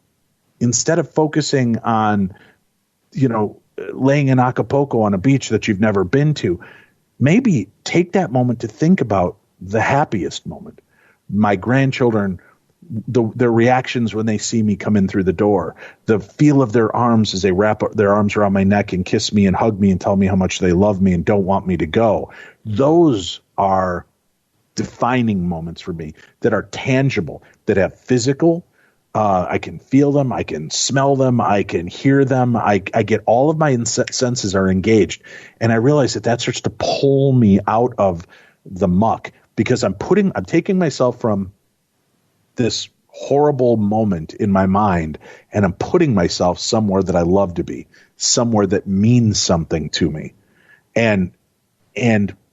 instead of focusing on, laying in Acapulco on a beach that you've never been to, maybe take that moment to think about the happiest moment. My grandchildren, their reactions when they see me come in through the door, the feel of their arms as they wrap their arms around my neck and kiss me and hug me and tell me how much they love me and don't want me to go. Those are defining moments for me that are tangible, that have physical. I can feel them. I can smell them. I can hear them. I get all of my senses are engaged. And I realize that starts to pull me out of the muck, because I'm taking myself from this horrible moment in my mind, and I'm putting myself somewhere that I love to be, somewhere that means something to me and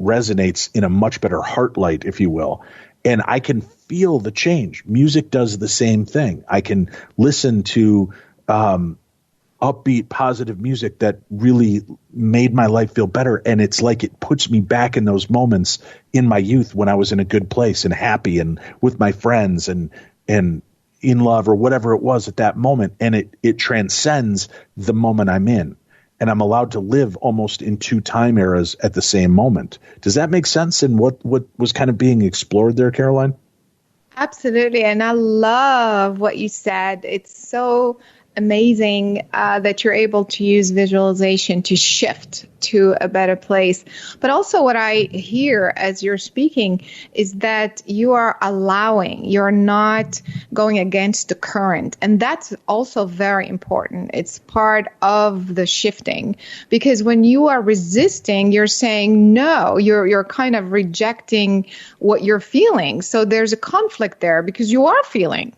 resonates in a much better heart light, if you will. And I can feel the change. Music does the same thing. I can listen to upbeat, positive music that really made my life feel better. And it's like it puts me back in those moments in my youth when I was in a good place and happy and with my friends and in love or whatever it was at that moment. And it transcends the moment I'm in. And I'm allowed to live almost in two time eras at the same moment. Does that make sense? And what was kind of being explored there, Caroline? Absolutely. And I love what you said. It's so amazing that you're able to use visualization to shift to a better place. But also what I hear as you're speaking is that you are allowing, you're not going against the current. And that's also very important. It's part of the shifting, because when you are resisting, you're saying no, you're kind of rejecting what you're feeling. So there's a conflict there, because you are feeling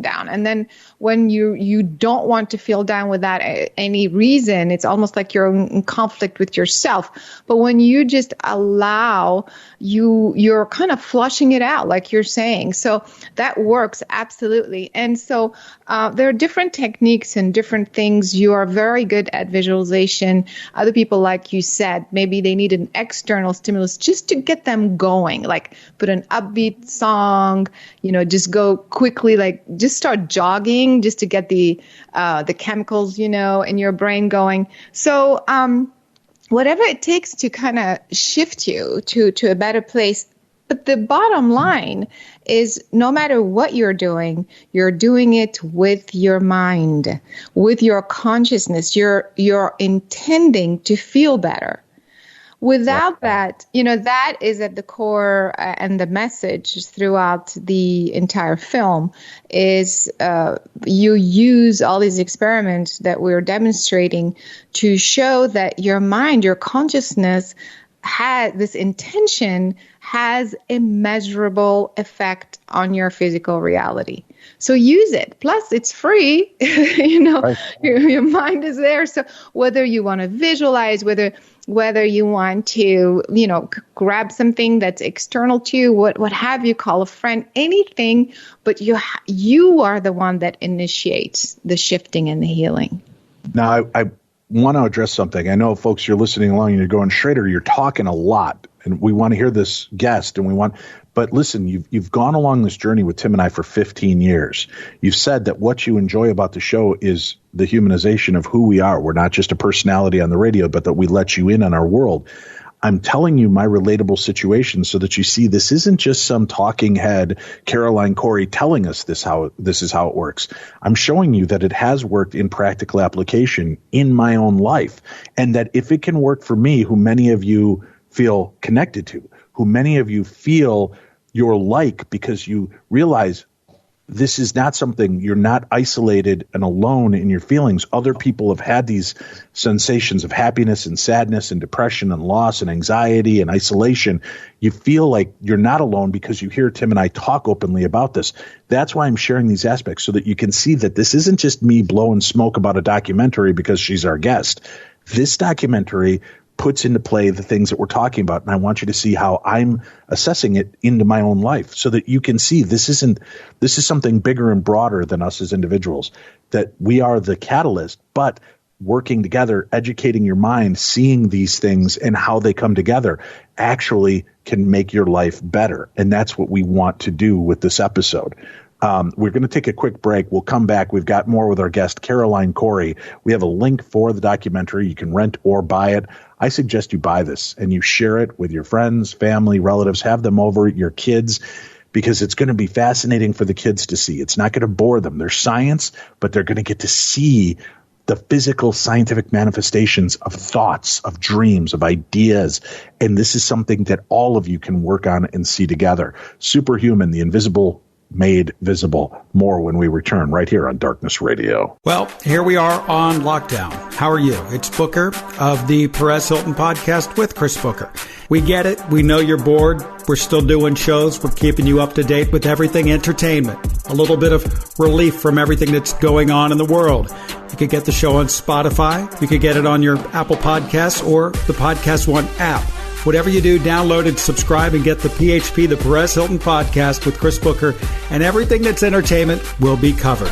down. And then when you don't want to feel down without any reason, it's almost like you're in conflict with yourself. But when you just allow, you're kind of flushing it out, like you're saying. So that works absolutely. And so there are different techniques and different things. You are very good at visualization. Other people, like you said, maybe they need an external stimulus just to get them going, like put an upbeat song, just go quickly, like just start jogging just to get the chemicals, in your brain going. So whatever it takes to kind of shift you to a better place. But the bottom line is, no matter what you're doing it with your mind, with your consciousness. You're intending to feel better. Without that, that is at the core, and the message throughout the entire film is you use all these experiments that we're demonstrating to show that your mind, your consciousness, this intention has a measurable effect on your physical reality. So use it. Plus, it's free. Right. Your mind is there. So whether you want to visualize, whether you want to, grab something that's external to you, what have you, call a friend, anything, but you are the one that initiates the shifting and the healing. Now, I want to address something. I know, folks, you're listening along and you're going, Schrader, you're talking a lot, and we want to hear this guest, but listen, you've gone along this journey with Tim and I for 15 years. You've said that what you enjoy about the show is the humanization of who we are. We're not just a personality on the radio, but that we let you in on our world. I'm telling you my relatable situation so that you see this isn't just some talking head, Caroline Cory, telling us this is how it works. I'm showing you that it has worked in practical application in my own life, and that if it can work for me, who many of you feel connected to, who many of you feel you're like, because you realize this is not something, you're not isolated and alone in your feelings. Other people have had these sensations of happiness and sadness and depression and loss and anxiety and isolation. You feel like you're not alone because you hear Tim and I talk openly about this. That's why I'm sharing these aspects, so that you can see that this isn't just me blowing smoke about a documentary because she's our guest. This documentary puts into play the things that we're talking about. And I want you to see how I'm assessing it into my own life, so that you can see this is something bigger and broader than us as individuals, that we are the catalyst, but working together, educating your mind, seeing these things and how they come together actually can make your life better. And that's what we want to do with this episode. We're going to take a quick break. We'll come back. We've got more with our guest, Caroline Cory. We have a link for the documentary. You can rent or buy it. I suggest you buy this and you share it with your friends, family, relatives, have them over, your kids, because it's going to be fascinating for the kids to see. It's not going to bore them. There's science, but they're going to get to see the physical scientific manifestations of thoughts, of dreams, of ideas. And this is something that all of you can work on and see together. Superhuman, the invisible made visible. More when we return right here on Darkness Radio. Well, here we are on lockdown. How are you? It's Booker of the Perez Hilton podcast with Chris Booker. We get it. We know you're bored. We're still doing shows. We're keeping you up to date with everything entertainment. A little bit of relief from everything that's going on in the world. You could get the show on Spotify. You could get it on your Apple Podcasts or the Podcast One app. Whatever you do, download and subscribe and get the PHP, the Perez Hilton podcast with Chris Booker, and everything that's entertainment will be covered.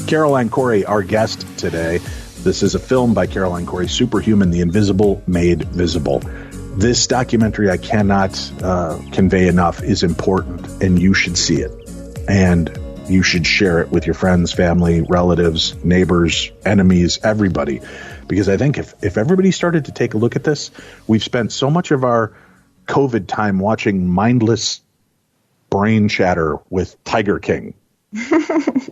Caroline Cory, our guest today. This is a film by Caroline Cory, Superhuman, the invisible made visible. This documentary, I cannot convey enough, is important, and you should see it. And you should share it with your friends, family, relatives, neighbors, enemies, everybody. Because I think if everybody started to take a look at this, we've spent so much of our COVID time watching mindless brain chatter with Tiger King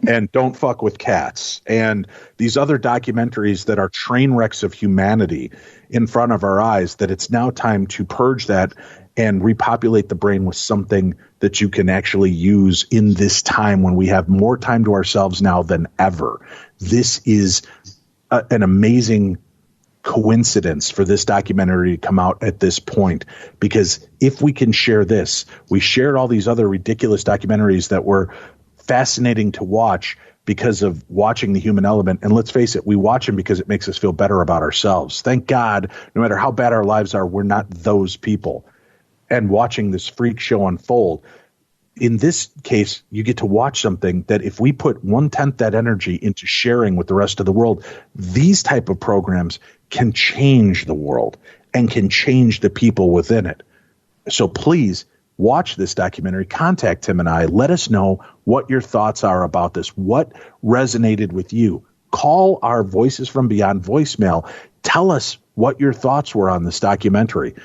and Don't Fuck with Cats and these other documentaries that are train wrecks of humanity in front of our eyes, that it's now time to purge that and repopulate the brain with something that you can actually use in this time when we have more time to ourselves now than ever. This is an amazing coincidence for this documentary to come out at this point, because if we can share this, we shared all these other ridiculous documentaries that were fascinating to watch because of watching The Human Element. And let's face it, we watch them because it makes us feel better about ourselves. Thank God, no matter how bad our lives are, we're not those people. And watching this freak show unfold, in this case, you get to watch something that if we put 1/10 that energy into sharing with the rest of the world, these type of programs can change the world and can change the people within it. So please watch this documentary, contact Tim and I, let us know what your thoughts are about this, what resonated with you. Call our Voices from Beyond voicemail. Tell us what your thoughts were on this documentary.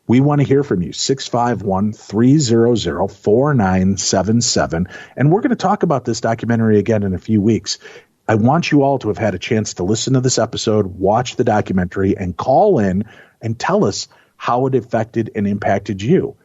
We want to hear from you, 651-300-4977. And we're going to talk about this documentary again in a few weeks. I want you all to have had a chance to listen to this episode, watch the documentary, and call in and tell us how it affected and impacted you.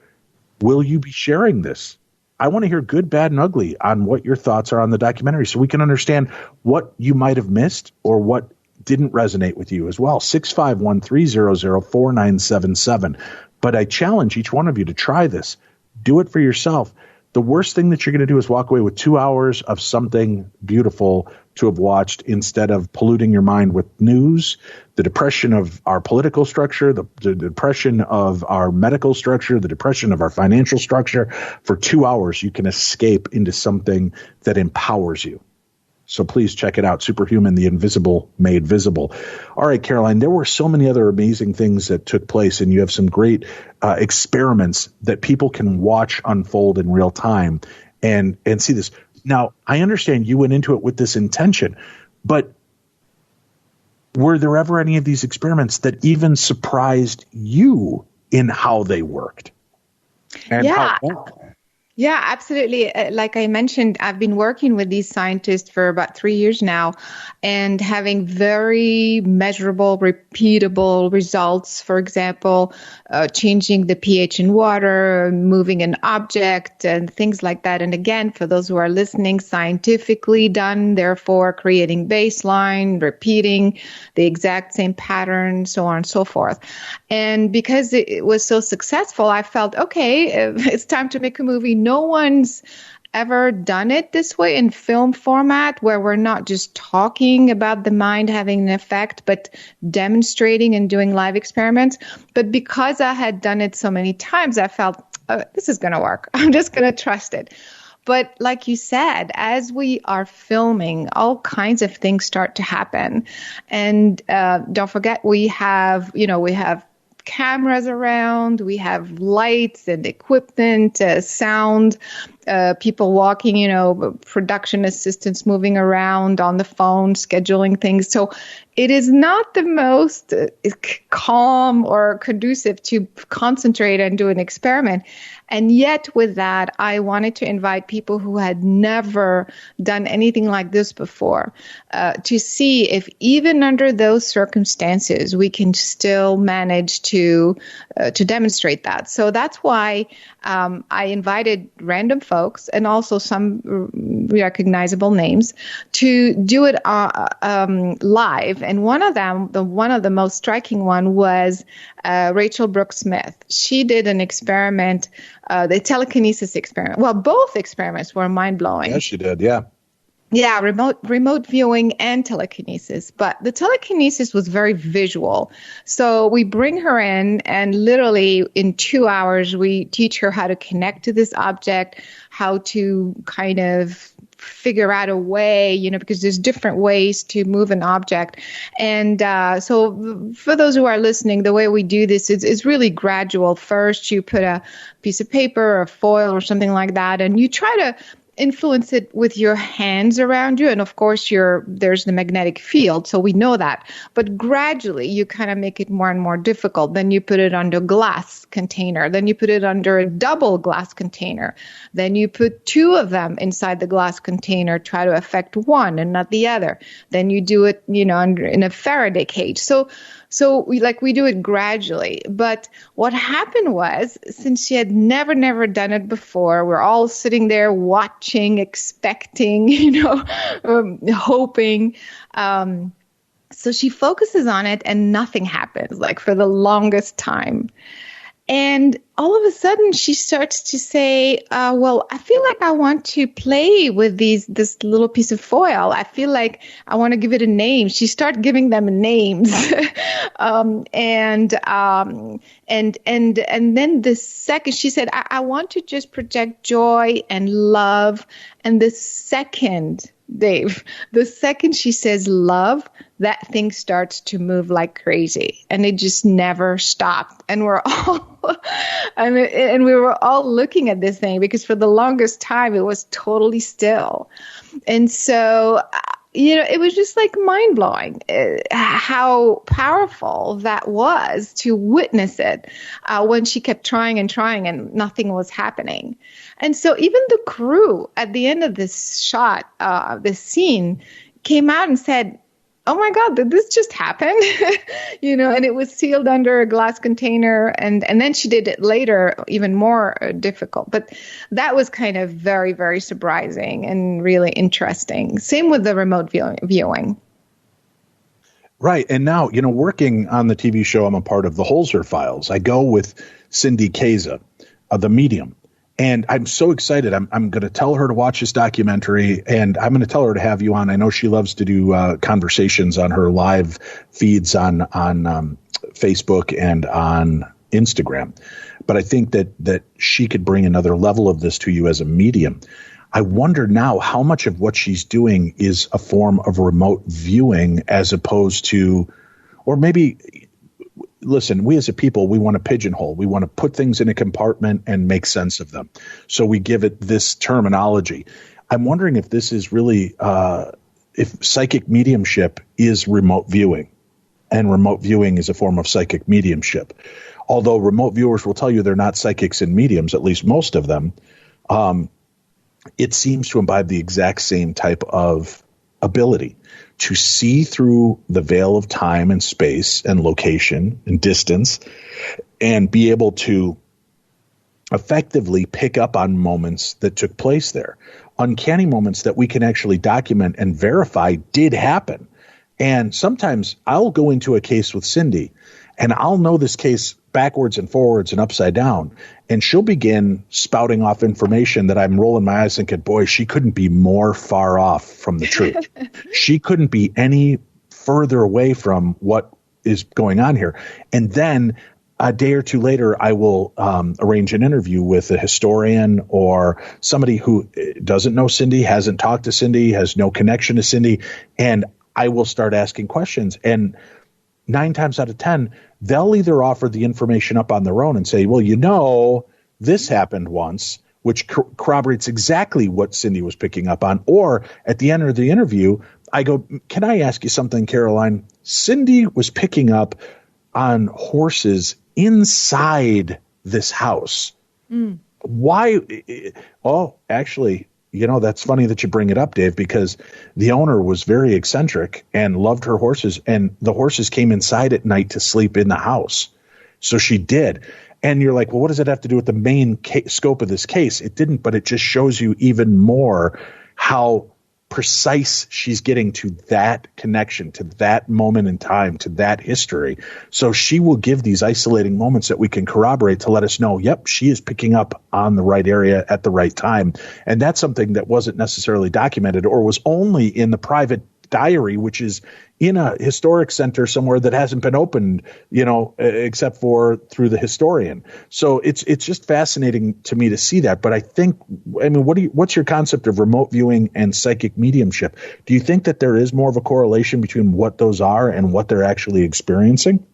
Will you be sharing this? I want to hear good, bad, and ugly on what your thoughts are on the documentary so we can understand what you might have missed or what didn't resonate with you as well. 651-300-4977. But I challenge each one of you to try this. Do it for yourself. The worst thing that you're going to do is walk away with 2 hours of something beautiful to have watched instead of polluting your mind with news, the depression of our political structure, the depression of our medical structure, the depression of our financial structure. For 2 hours, you can escape into something that empowers you. So please check it out. Superhuman, the invisible made visible. All right, Caroline, there were so many other amazing things that took place, and you have some great experiments that people can watch unfold in real time and see this. Now, I understand you went into it with this intention, but were there ever any of these experiments that even surprised you in how they worked? And yeah. Yeah, absolutely. Like I mentioned, I've been working with these scientists for about 3 years now and having very measurable, repeatable results. For example, changing the pH in water, moving an object and things like that. And again, for those who are listening, scientifically done, therefore creating baseline, repeating the exact same pattern, so on and so forth. And because it was so successful, I felt, okay, it's time to make a movie. No one's ever done it this way in film format, where we're not just talking about the mind having an effect, but demonstrating and doing live experiments. But because I had done it so many times, I felt, this is going to work. I'm just going to trust it. But like you said, as we are filming, all kinds of things start to happen. And don't forget, we have cameras around, we have lights and equipment, sound, people walking, production assistants moving around on the phone, scheduling things. So it is not the most calm or conducive to concentrate and do an experiment. And yet with that, I wanted to invite people who had never done anything like this before to see if even under those circumstances, we can still manage to demonstrate that. So that's why I invited random folks and also some recognizable names to do it live. And one of the most striking one was Rachel Brooks Smith. She did an experiment, the telekinesis experiment. Well, both experiments were mind-blowing. Yes, she did, yeah. Yeah, remote viewing and telekinesis. But the telekinesis was very visual. So we bring her in and literally in 2 hours, we teach her how to connect to this object, how to kind of figure out a way, because there's different ways to move an object. And so for those who are listening, the way we do this is really gradual. First, you put a piece of paper or foil or something like that, and you try to influence it with your hands around you. And of course, there's the magnetic field, so we know that. But gradually, you kind of make it more and more difficult. Then you put it under a glass container. Then you put it under a double glass container. Then you put two of them inside the glass container, try to affect one and not the other. Then you do it, in a Faraday cage. So we do it gradually. But what happened was, since she had never done it before, we're all sitting there watching, expecting, hoping. So she focuses on it and nothing happens, like for the longest time. And all of a sudden she starts to say, well, I feel like I want to play with this little piece of foil. I feel like I want to give it a name. She started giving them names. And then the second she said, I want to just project joy and love. And the second, Dave, she says love, that thing starts to move like crazy, and it just never stopped. And we're all, and we were all looking at this thing, because for the longest time it was totally still. And so, it was just like mind blowing how powerful that was to witness it when she kept trying and nothing was happening. And so even the crew at the end of this shot, this scene, came out and said, oh my God, did this just happen? And it was sealed under a glass container. And then she did it later, even more difficult. But that was kind of very, very surprising and really interesting. Same with the remote viewing. Right. And now, working on the TV show, I'm a part of the Holzer Files. I go with Cindy Kaza, the medium. And I'm so excited. I'm going to tell her to watch this documentary, and I'm going to tell her to have you on. I know she loves to do conversations on her live feeds on Facebook and on Instagram. But I think that she could bring another level of this to you as a medium. I wonder now how much of what she's doing is a form of remote viewing as opposed to, or maybe, listen, we as a people, we want to pigeonhole. We want to put things in a compartment and make sense of them. So we give it this terminology. I'm wondering if this is really, if psychic mediumship is remote viewing, and remote viewing is a form of psychic mediumship. Although remote viewers will tell you they're not psychics and mediums, at least most of them, it seems to imbibe the exact same type of ability to see through the veil of time and space and location and distance, and be able to effectively pick up on moments that took place there, uncanny moments that we can actually document and verify did happen. And sometimes I'll go into a case with Cindy, and I'll know this case backwards and forwards and upside down, and she'll begin spouting off information that I'm rolling my eyes thinking, boy, she couldn't be more far off from the truth. She couldn't be any further away from what is going on here. And then a day or two later, I will arrange an interview with a historian or somebody who doesn't know Cindy, hasn't talked to Cindy, has no connection to Cindy, and I will start asking questions. And 9 times out of 10, they'll either offer the information up on their own and say, well, this happened once, which corroborates exactly what Cindy was picking up on. Or at the end of the interview, I go, can I ask you something, Caroline? Cindy was picking up on horses inside this house. Why? Oh, actually, that's funny that you bring it up, Dave, because the owner was very eccentric and loved her horses, and the horses came inside at night to sleep in the house. So she did. And you're like, well, what does it have to do with the main scope of this case? It didn't, but it just shows you even more how precise she's getting to that connection, to that moment in time, to that history. So she will give these isolating moments that we can corroborate to let us know, yep, she is picking up on the right area at the right time. And that's something that wasn't necessarily documented or was only in the private diary, which is in a historic center somewhere that hasn't been opened, except for through the historian. So it's just fascinating to me to see that. But what's your concept of remote viewing and psychic mediumship? Do you think that there is more of a correlation between what those are and what they're actually experiencing?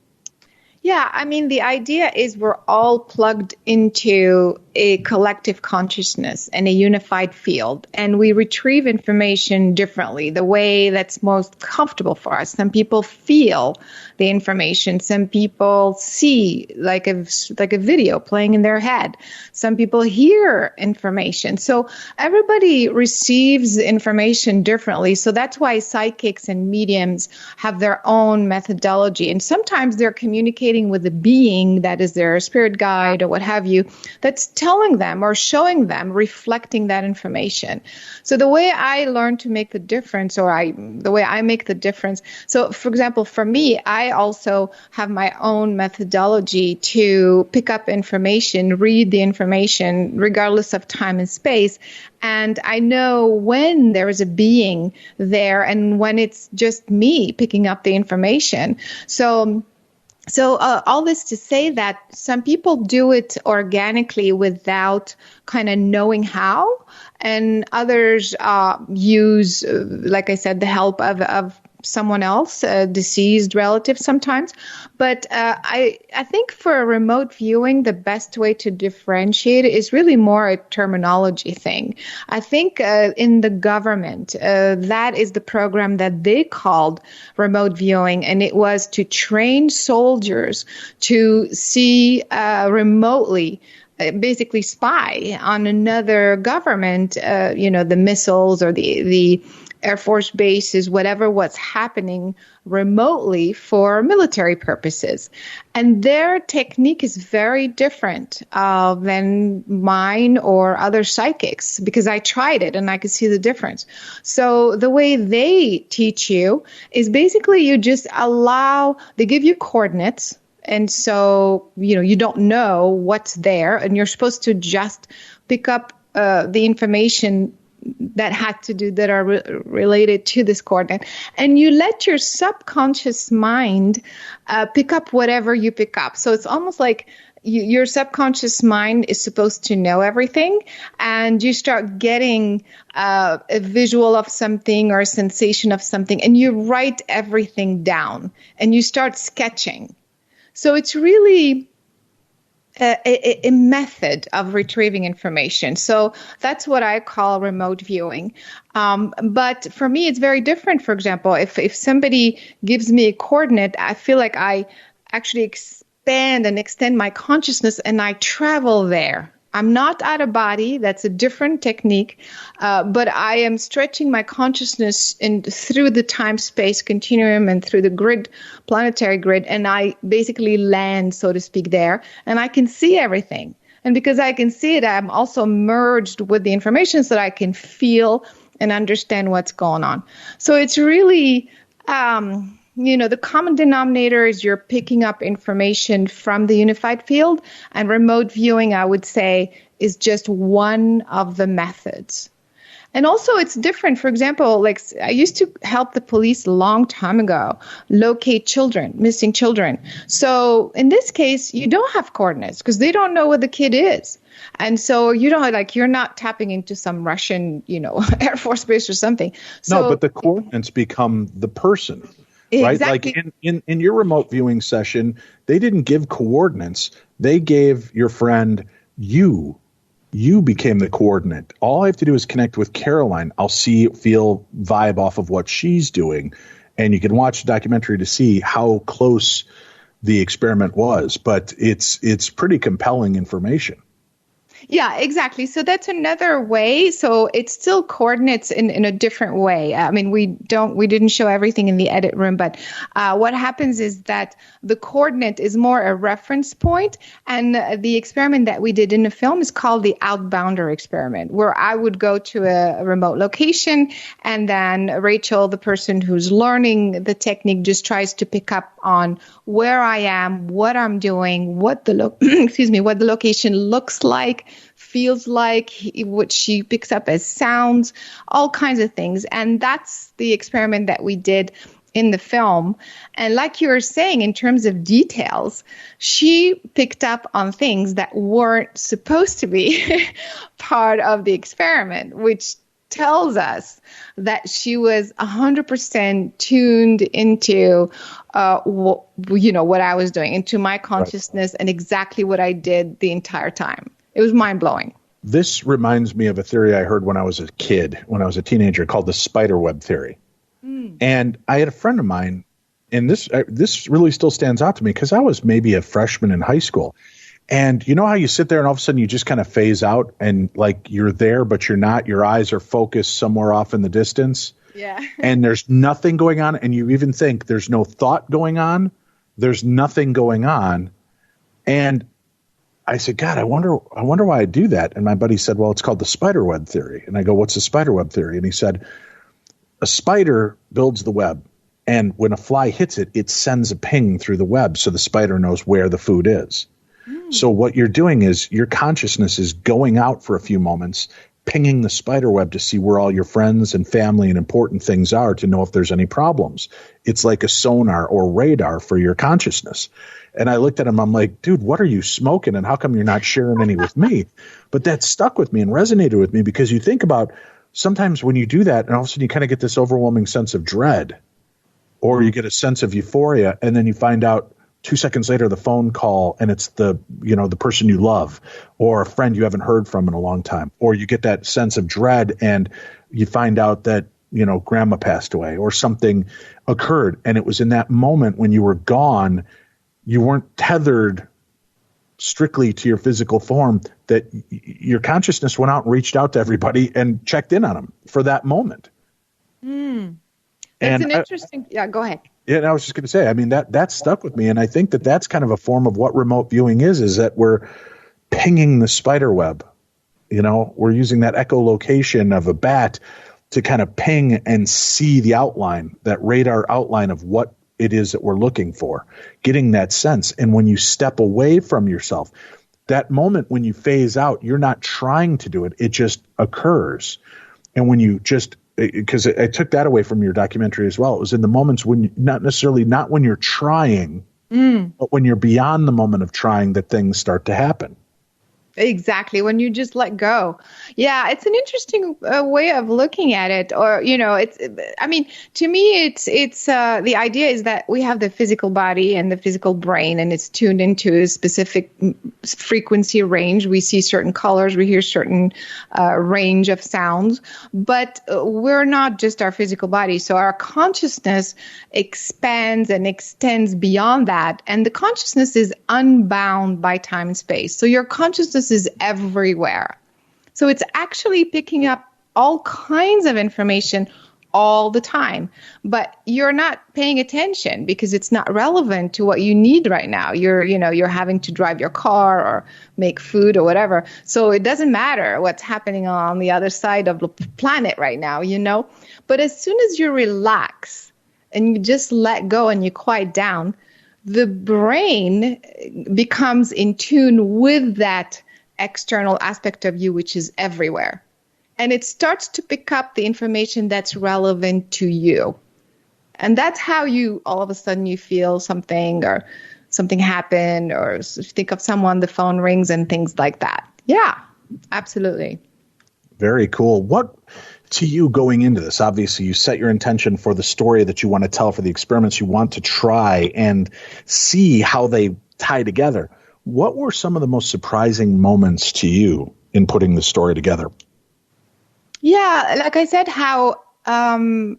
Yeah, the idea is we're all plugged into a collective consciousness and a unified field, and we retrieve information differently, the way that's most comfortable for us. Some people feel the information. Some people see like a video playing in their head. Some people hear information. So everybody receives information differently. So that's why psychics and mediums have their own methodology. And sometimes they're communicating with a being that is their spirit guide or what have you, that's telling them or showing them, reflecting that information. So the way I learned to make the difference, the way I make the difference. So for example, for me, I also have my own methodology to pick up information, read the information, regardless of time and space. And I know when there is a being there and when it's just me picking up the information. So all this to say that some people do it organically without kind of knowing how, and others use, like I said, the help of someone else, a deceased relative sometimes. But I think for remote viewing, the best way to differentiate it is really more a terminology thing. I think in the government, that is the program that they called remote viewing, and it was to train soldiers to see remotely, basically spy on another government, the missiles or the Air Force bases, whatever what's happening remotely for military purposes. And their technique is very different than mine or other psychics, because I tried it and I could see the difference. So the way they teach you is basically you just they give you coordinates. And so, you don't know what's there, and you're supposed to just pick up the information that are related to this coordinate, and you let your subconscious mind pick up whatever you pick up. So it's almost like your subconscious mind is supposed to know everything, and you start getting a visual of something or a sensation of something, and you write everything down, and you start sketching. So it's really a method of retrieving information. So that's what I call remote viewing. But for me, it's very different. For example, if somebody gives me a coordinate, I feel like I actually expand and extend my consciousness and I travel there. I'm not out of body. That's a different technique. But I am stretching my consciousness through the time-space continuum and through the planetary grid. And I basically land, so to speak, there. And I can see everything. And because I can see it, I'm also merged with the information so that I can feel and understand what's going on. So it's really... the common denominator is you're picking up information from the unified field, and remote viewing, I would say, is just one of the methods. And also it's different. For example, like I used to help the police a long time ago locate children, missing children. So in this case, you don't have coordinates because they don't know what the kid is. And so you're not tapping into some Russian, Air Force base or something. So, no, but the coordinates become the person. Right? Exactly. Like in your remote viewing session, they didn't give coordinates. They gave your friend you. You became the coordinate. All I have to do is connect with Caroline. I'll feel vibe off of what she's doing. And you can watch the documentary to see how close the experiment was. But it's pretty compelling information. Yeah, exactly. So that's another way. So it's still coordinates in a different way. I mean, we didn't show everything in the edit room, but what happens is that the coordinate is more a reference point, and the experiment that we did in the film is called the outbounder experiment, where I would go to a remote location, and then Rachel, the person who's learning the technique, just tries to pick up on where I am, what I'm doing, what the location looks like, feels like, what she picks up as sounds, all kinds of things. And that's the experiment that we did in the film. And like you were saying, in terms of details, she picked up on things that weren't supposed to be part of the experiment, which tells us that she was 100% tuned into what I was doing, into my consciousness, and exactly what I did the entire time. It was mind-blowing. This reminds me of a theory I heard when I was a kid, when I was a teenager, called the spiderweb theory. And I had a friend of mine, and this really still stands out to me because I was maybe a freshman in high school. And you know how you sit there and all of a sudden you just kind of phase out and like you're there, but you're not. Your eyes are focused somewhere off in the distance. Yeah. And there's nothing going on. And you even think there's no thought going on. There's nothing going on. And I said, God, I wonder why I do that. And my buddy said, well, it's called the spiderweb theory. And I go, what's the spiderweb theory? And he said, a spider builds the web. And when a fly hits it, it sends a ping through the web so the spider knows where the food is. So what you're doing is your consciousness is going out for a few moments, pinging the spider web to see where all your friends and family and important things are to know if there's any problems. It's like a sonar or radar for your consciousness. And I looked at him, I'm like, dude, what are you smoking? And how come you're not sharing any with me? But that stuck with me and resonated with me because you think about sometimes when you do that and all of a sudden you kind of get this overwhelming sense of dread or you get a sense of euphoria and then you find out 2 seconds later, the phone call and it's the person you love or a friend you haven't heard from in a long time, or you get that sense of dread and you find out that, grandma passed away or something occurred. And it was in that moment when you were gone, you weren't tethered strictly to your physical form, that your consciousness went out and reached out to everybody and checked in on them for that moment. That's an interesting, go ahead. Yeah, and I was just going to say, I mean, that stuck with me. And I think that's kind of a form of what remote viewing is that we're pinging the spider web. We're using that echolocation of a bat to kind of ping and see the outline, that radar outline of what it is that we're looking for, getting that sense. And when you step away from yourself, that moment when you phase out, you're not trying to do it. It just occurs. And when you just because I took that away from your documentary as well. It was in the moments when not when you're trying, but when you're beyond the moment of trying that things start to happen. Exactly. When you just let go. Yeah, it's an interesting way of looking at it. Or, to me, it's the idea is that we have the physical body and the physical brain, and it's tuned into a specific frequency range. We see certain colors, we hear certain range of sounds, but we're not just our physical body. So our consciousness expands and extends beyond that. And the consciousness is unbound by time and space. So your consciousness is everywhere. So it's actually picking up all kinds of information all the time, but you're not paying attention because it's not relevant to what you need right now. You're having to drive your car or make food or whatever. So it doesn't matter what's happening on the other side of the planet right now, But as soon as you relax and you just let go and you quiet down, the brain becomes in tune with that external aspect of you, which is everywhere. And it starts to pick up the information that's relevant to you. And that's how all of a sudden you feel something or something happened or think of someone, the phone rings and things like that. Yeah, absolutely. Very cool. What to you going into this? Obviously, you set your intention for the story that you want to tell, for the experiments you want to try and see how they tie together. What were some of the most surprising moments to you in putting the story together? Yeah, like I said, how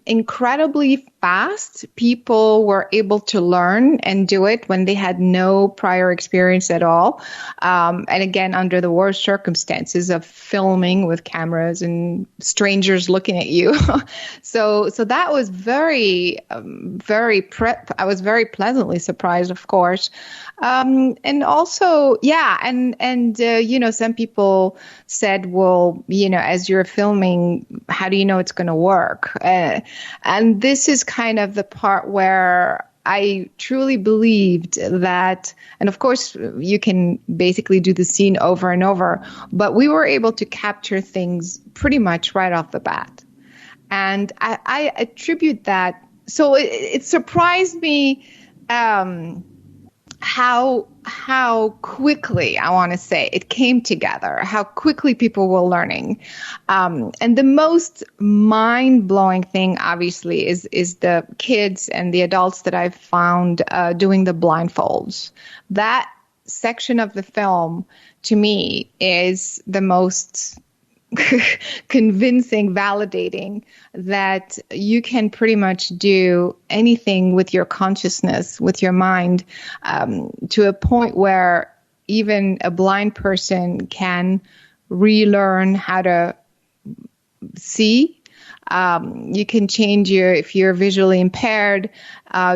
incredibly fast people were able to learn and do it when they had no prior experience at all. And again, under the worst circumstances of filming with cameras and strangers looking at you. So that was I was very pleasantly surprised, of course. And also, some people said, well, as you're filming, how do you know it's going to work? And this is kind of the part where I truly believed that, and of course, you can basically do the scene over and over, but we were able to capture things pretty much right off the bat. And I attribute that. So it surprised me how quickly, I want to say, it came together, how quickly people were learning. And the most mind-blowing thing, obviously, is the kids and the adults that I've found doing the blindfolds. That section of the film, to me, is the most convincing, validating that you can pretty much do anything with your consciousness, with your mind, to a point where even a blind person can relearn how to see. You can change if you're visually impaired,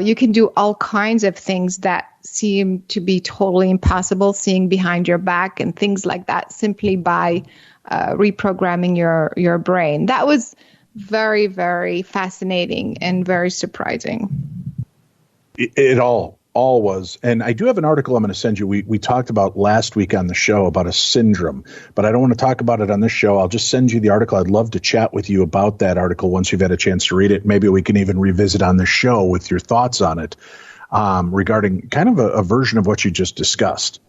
you can do all kinds of things that seem to be totally impossible, seeing behind your back and things like that, simply by reprogramming your brain. That was very, very fascinating and very surprising. It all was. And I do have an article I'm going to send you. We talked about last week on the show about a syndrome, but I don't want to talk about it on this show. I'll just send you the article. I'd love to chat with you about that article once you've had a chance to read it. Maybe we can even revisit on the show with your thoughts on it, regarding kind of a version of what you just discussed.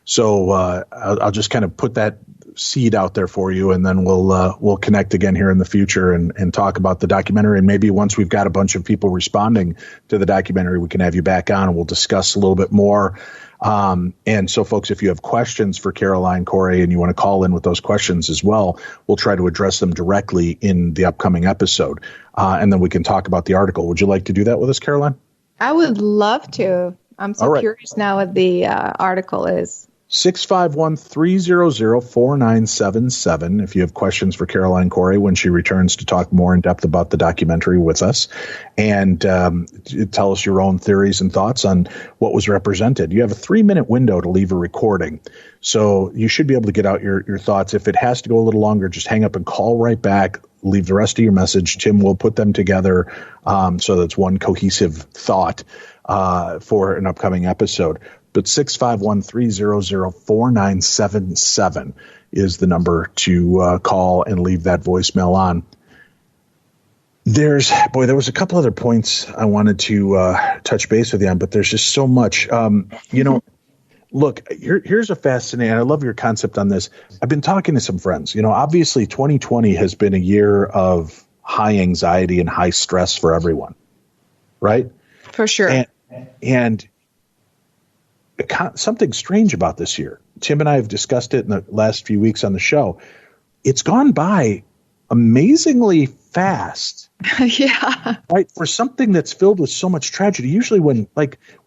So I'll just kind of put that seed out there for you, and then we'll connect again here in the future and talk about the documentary. And maybe once we've got a bunch of people responding to the documentary, we can have you back on and we'll discuss a little bit more. And so, folks, if you have questions for Caroline Cory and you want to call in with those questions as well, we'll try to address them directly in the upcoming episode. And then we can talk about the article. Would you like to do that with us, Caroline? I would love to. I'm so curious now what the article is. 651-300-4977 if you have questions for Caroline Cory when she returns to talk more in depth about the documentary with us, and tell us your own theories and thoughts on what was represented. You have a 3-minute window to leave a recording, so you should be able to get out your thoughts. If it has to go a little longer, just hang up and call right back. Leave the rest of your message. Tim will put them together so that's one cohesive thought for an upcoming episode. But 651-300-4977 is the number to call and leave that voicemail on. There was a couple other points I wanted to touch base with you on, but there's just so much. Look, here's a fascinating, I love your concept on this. I've been talking to some friends. Obviously 2020 has been a year of high anxiety and high stress for everyone, right? For sure. And something strange about this year. Tim and I have discussed it in the last few weeks on the show. It's gone by amazingly fast. Yeah. Right? For something that's filled with so much tragedy. Usually when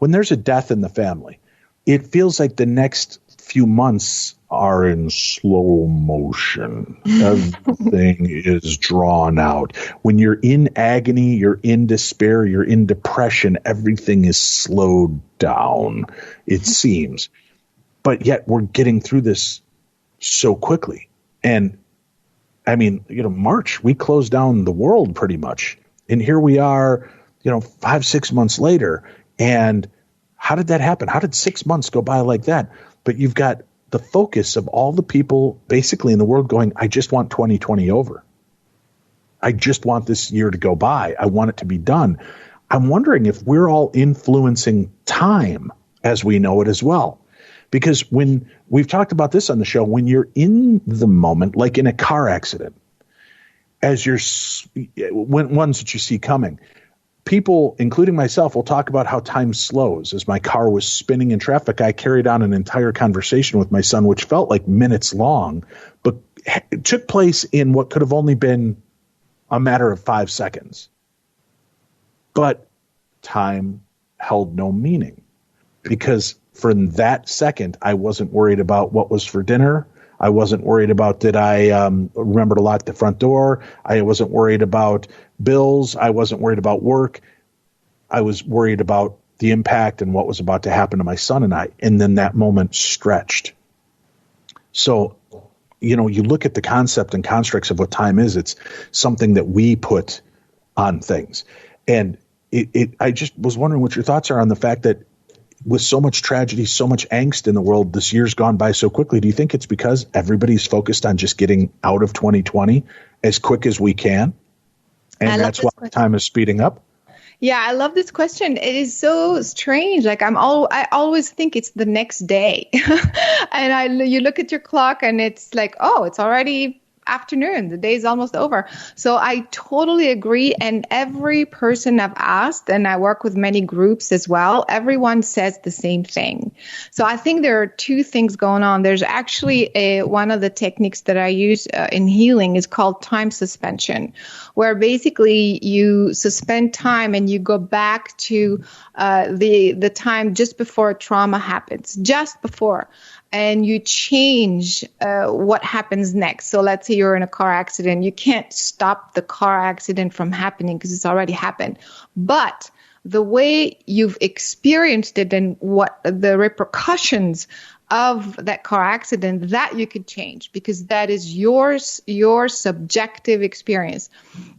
there's a death in the family, it feels like the next few months are in slow motion. Everything is drawn out. When you're in agony, you're in despair, you're in depression, everything is slowed down, it seems. But yet we're getting through this so quickly. And I mean, March, we closed down the world pretty much. And here we are, 5-6 months later. And how did that happen? How did 6 months go by like that? But you've got the focus of all the people basically in the world going, I just want 2020 over. I just want this year to go by. I want it to be done. I'm wondering if we're all influencing time as we know it as well. Because when we've talked about this on the show, when you're in the moment, like in a car accident, ones that you see coming, people, including myself, will talk about how time slows. As my car was spinning in traffic, I carried on an entire conversation with my son, which felt like minutes long, but it took place in what could have only been a matter of 5 seconds. But time held no meaning, because for that second, I wasn't worried about what was for dinner. I wasn't worried about, did I remember to lock the front door? I wasn't worried about bills. I wasn't worried about work. I was worried about the impact and what was about to happen to my son and I. And then that moment stretched. So, you look at the concept and constructs of what time is. It's something that we put on things. And I just was wondering what your thoughts are on the fact that with so much tragedy, so much angst in the world, this year's gone by so quickly. Do you think it's because everybody's focused on just getting out of 2020 as quick as we can? And that's why time is speeding up? Yeah, I love this question. It is so strange. Like I always think it's the next day. And you look at your clock and it's like, oh, it's already afternoon. The day is almost over. So I totally agree. And every person I've asked, and I work with many groups as well, everyone says the same thing. So I think there are two things going on. There's actually one of the techniques that I use in healing is called time suspension, where basically you suspend time and you go back to the time just before trauma happens, just before. And you change what happens next. So let's say you're in a car accident. You can't stop the car accident from happening because it's already happened. But the way you've experienced it and what the repercussions of that car accident, that you could change because that is your subjective experience.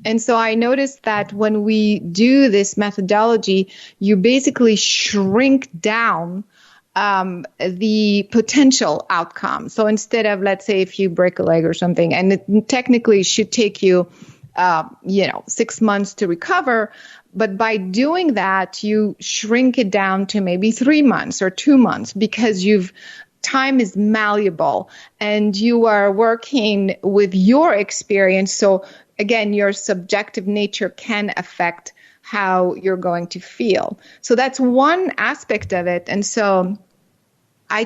And so I noticed that when we do this methodology, you basically shrink down the potential outcome. So instead of, let's say, if you break a leg or something, and it technically should take you, 6 months to recover, but by doing that, you shrink it down to maybe 3 months or 2 months because time is malleable and you are working with your experience. So again, your subjective nature can affect how you're going to feel. So that's one aspect of it. And so I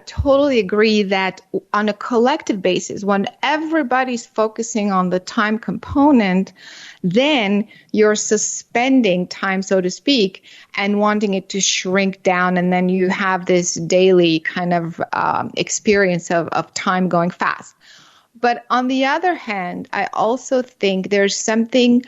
totally agree that on a collective basis, when everybody's focusing on the time component, then you're suspending time, so to speak, and wanting it to shrink down. And then you have this daily kind of experience of time going fast. But on the other hand, I also think there's something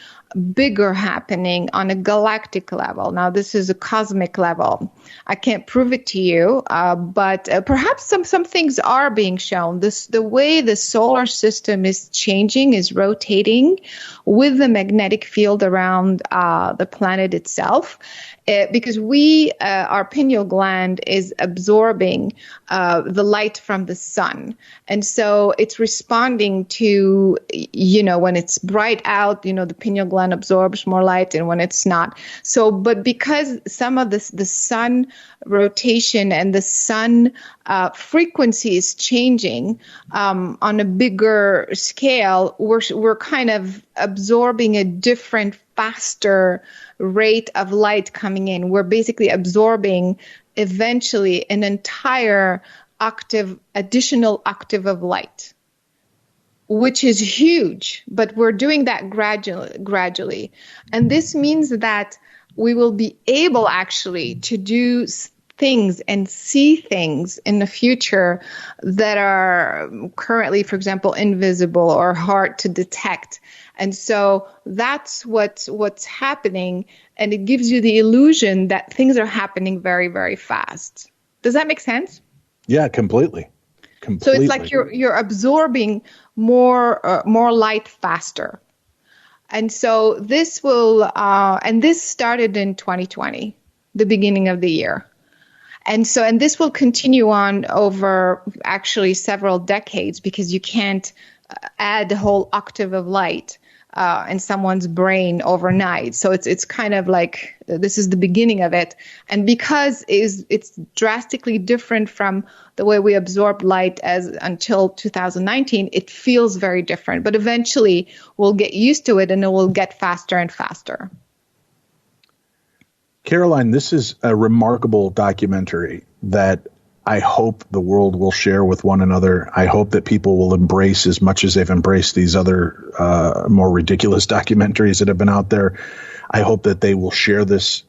bigger happening on a galactic level. Now, this is a cosmic level. I can't prove it to you, but perhaps some things are being shown. The way the solar system is changing, is rotating with the magnetic field around the planet itself. Because our pineal gland is absorbing the light from the sun. And so it's responding to, when it's bright out, the pineal gland absorbs more light and when it's not. So, but because some of the sun rotation and the sun frequency is changing on a bigger scale, we're kind of absorbing a different, faster rate of light coming in. We're basically absorbing eventually an entire additional octave of light, which is huge, but we're doing that gradually. And this means that we will be able actually to do things and see things in the future that are currently, for example, invisible or hard to detect. And so that's what's happening, and it gives you the illusion that things are happening very, very fast. Does that make sense? Yeah, completely. So it's like you're absorbing more light faster. And so this will and this started in 2020, the beginning of the year. And this will continue on over actually several decades because you can't add the whole octave of light in someone's brain overnight. So it's kind of like this is the beginning of it. And because it's drastically different from the way we absorbed light until 2019, it feels very different. But eventually we'll get used to it and it will get faster and faster. Caroline, this is a remarkable documentary that I hope the world will share with one another. I hope that people will embrace as much as they've embraced these other more ridiculous documentaries that have been out there. I hope that they will share this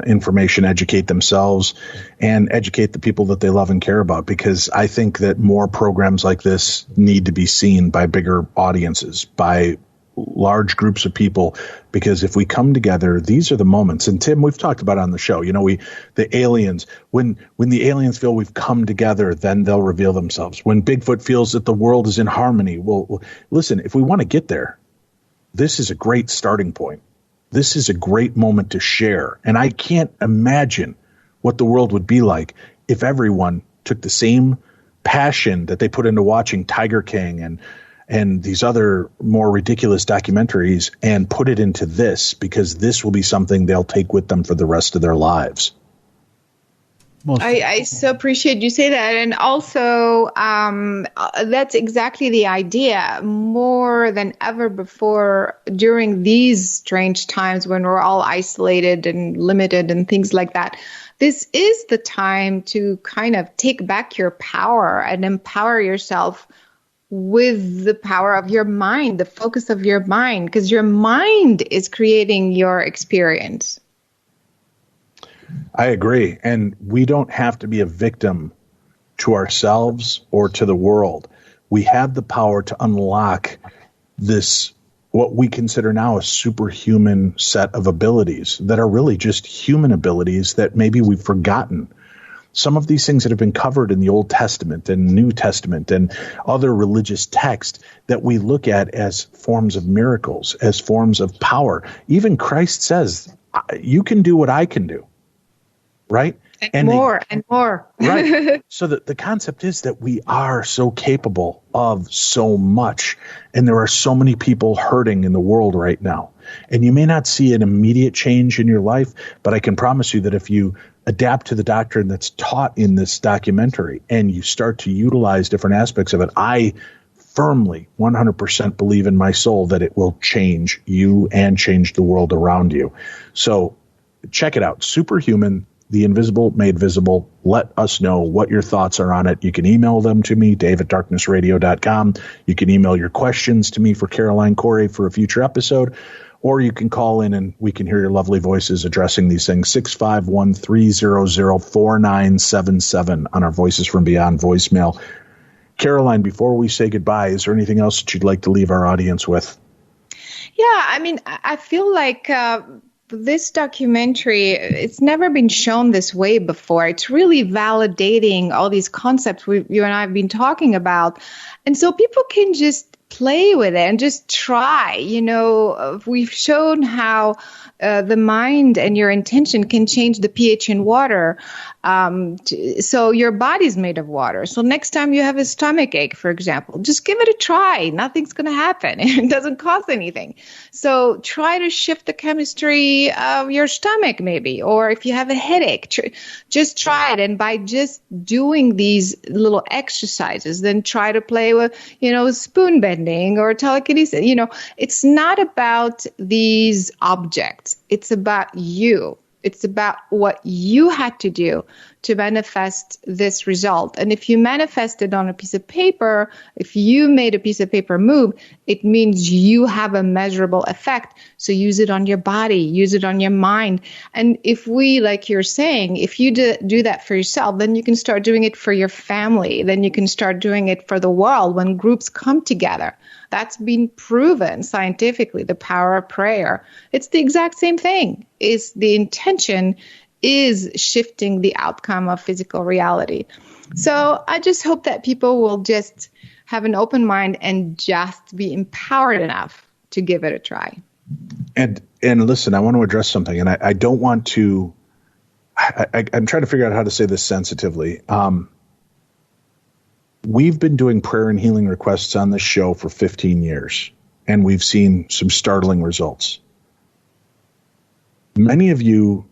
information, educate themselves, and educate the people that they love and care about, because I think that more programs like this need to be seen by bigger audiences, by large groups of people, because if we come together, these are the moments. And Tim, we've talked about it on the show, the aliens, when the aliens feel we've come together, then they'll reveal themselves. When Bigfoot feels that the world is in harmony, well, listen, if we want to get there, this is a great starting point. This is a great moment to share. And I can't imagine what the world would be like if everyone took the same passion that they put into watching Tiger King and these other more ridiculous documentaries and put it into this, because this will be something they'll take with them for the rest of their lives. I so appreciate you say that. And also, that's exactly the idea. More than ever before, during these strange times when we're all isolated and limited and things like that, this is the time to kind of take back your power and empower yourself with the power of your mind, the focus of your mind, because your mind is creating your experience. I agree. And we don't have to be a victim to ourselves or to the world. We have the power to unlock this, what we consider now a superhuman set of abilities that are really just human abilities that maybe we've forgotten. Some of these things that have been covered in the Old Testament and New Testament and other religious texts that we look at as forms of miracles, as forms of power. Even Christ says, you can do what I can do. Right? And more. Right. So the concept is that we are so capable of so much. And there are so many people hurting in the world right now. And you may not see an immediate change in your life, but I can promise you that if you adapt to the doctrine that's taught in this documentary and you start to utilize different aspects of it, I firmly 100% believe in my soul that it will change you and change the world around you. So check it out. Superhuman, the Invisible Made Visible. Let us know what your thoughts are on it. You can email them to me, dave@darknessradio.com. You can email your questions to me for Caroline Cory for a future episode, or you can call in and we can hear your lovely voices addressing these things. 651-300-4977 on our Voices from Beyond voicemail. Caroline, before we say goodbye, is there anything else that you'd like to leave our audience with? Yeah, I mean, I feel like this documentary, it's never been shown this way before. It's really validating all these concepts you and I have been talking about. And so people can just play with it and just try. We've shown how the mind and your intention can change the pH in water. So your body's made of water. So next time you have a stomach ache, for example, just give it a try. Nothing's going to happen. It doesn't cost anything. So try to shift the chemistry of your stomach maybe. Or if you have a headache, just try it. And by just doing these little exercises, then try to play with, spoon bending or telekinesis. It's not about these objects. It's about you. It's about what you had to do to manifest this result. And if you manifest it on a piece of paper, if you made a piece of paper move, it means you have a measurable effect. So use it on your body, use it on your mind. And if we, like you're saying, if you do that for yourself, then you can start doing it for your family. Then you can start doing it for the world when groups come together. That's been proven scientifically, the power of prayer. It's the exact same thing. Is the intention is shifting the outcome of physical reality. So I just hope that people will just have an open mind and just be empowered enough to give it a try. And listen, I want to address something, and I don't want to. I'm trying to figure out how to say this sensitively. We've been doing prayer and healing requests on this show for 15 years, and we've seen some startling results. Many of you,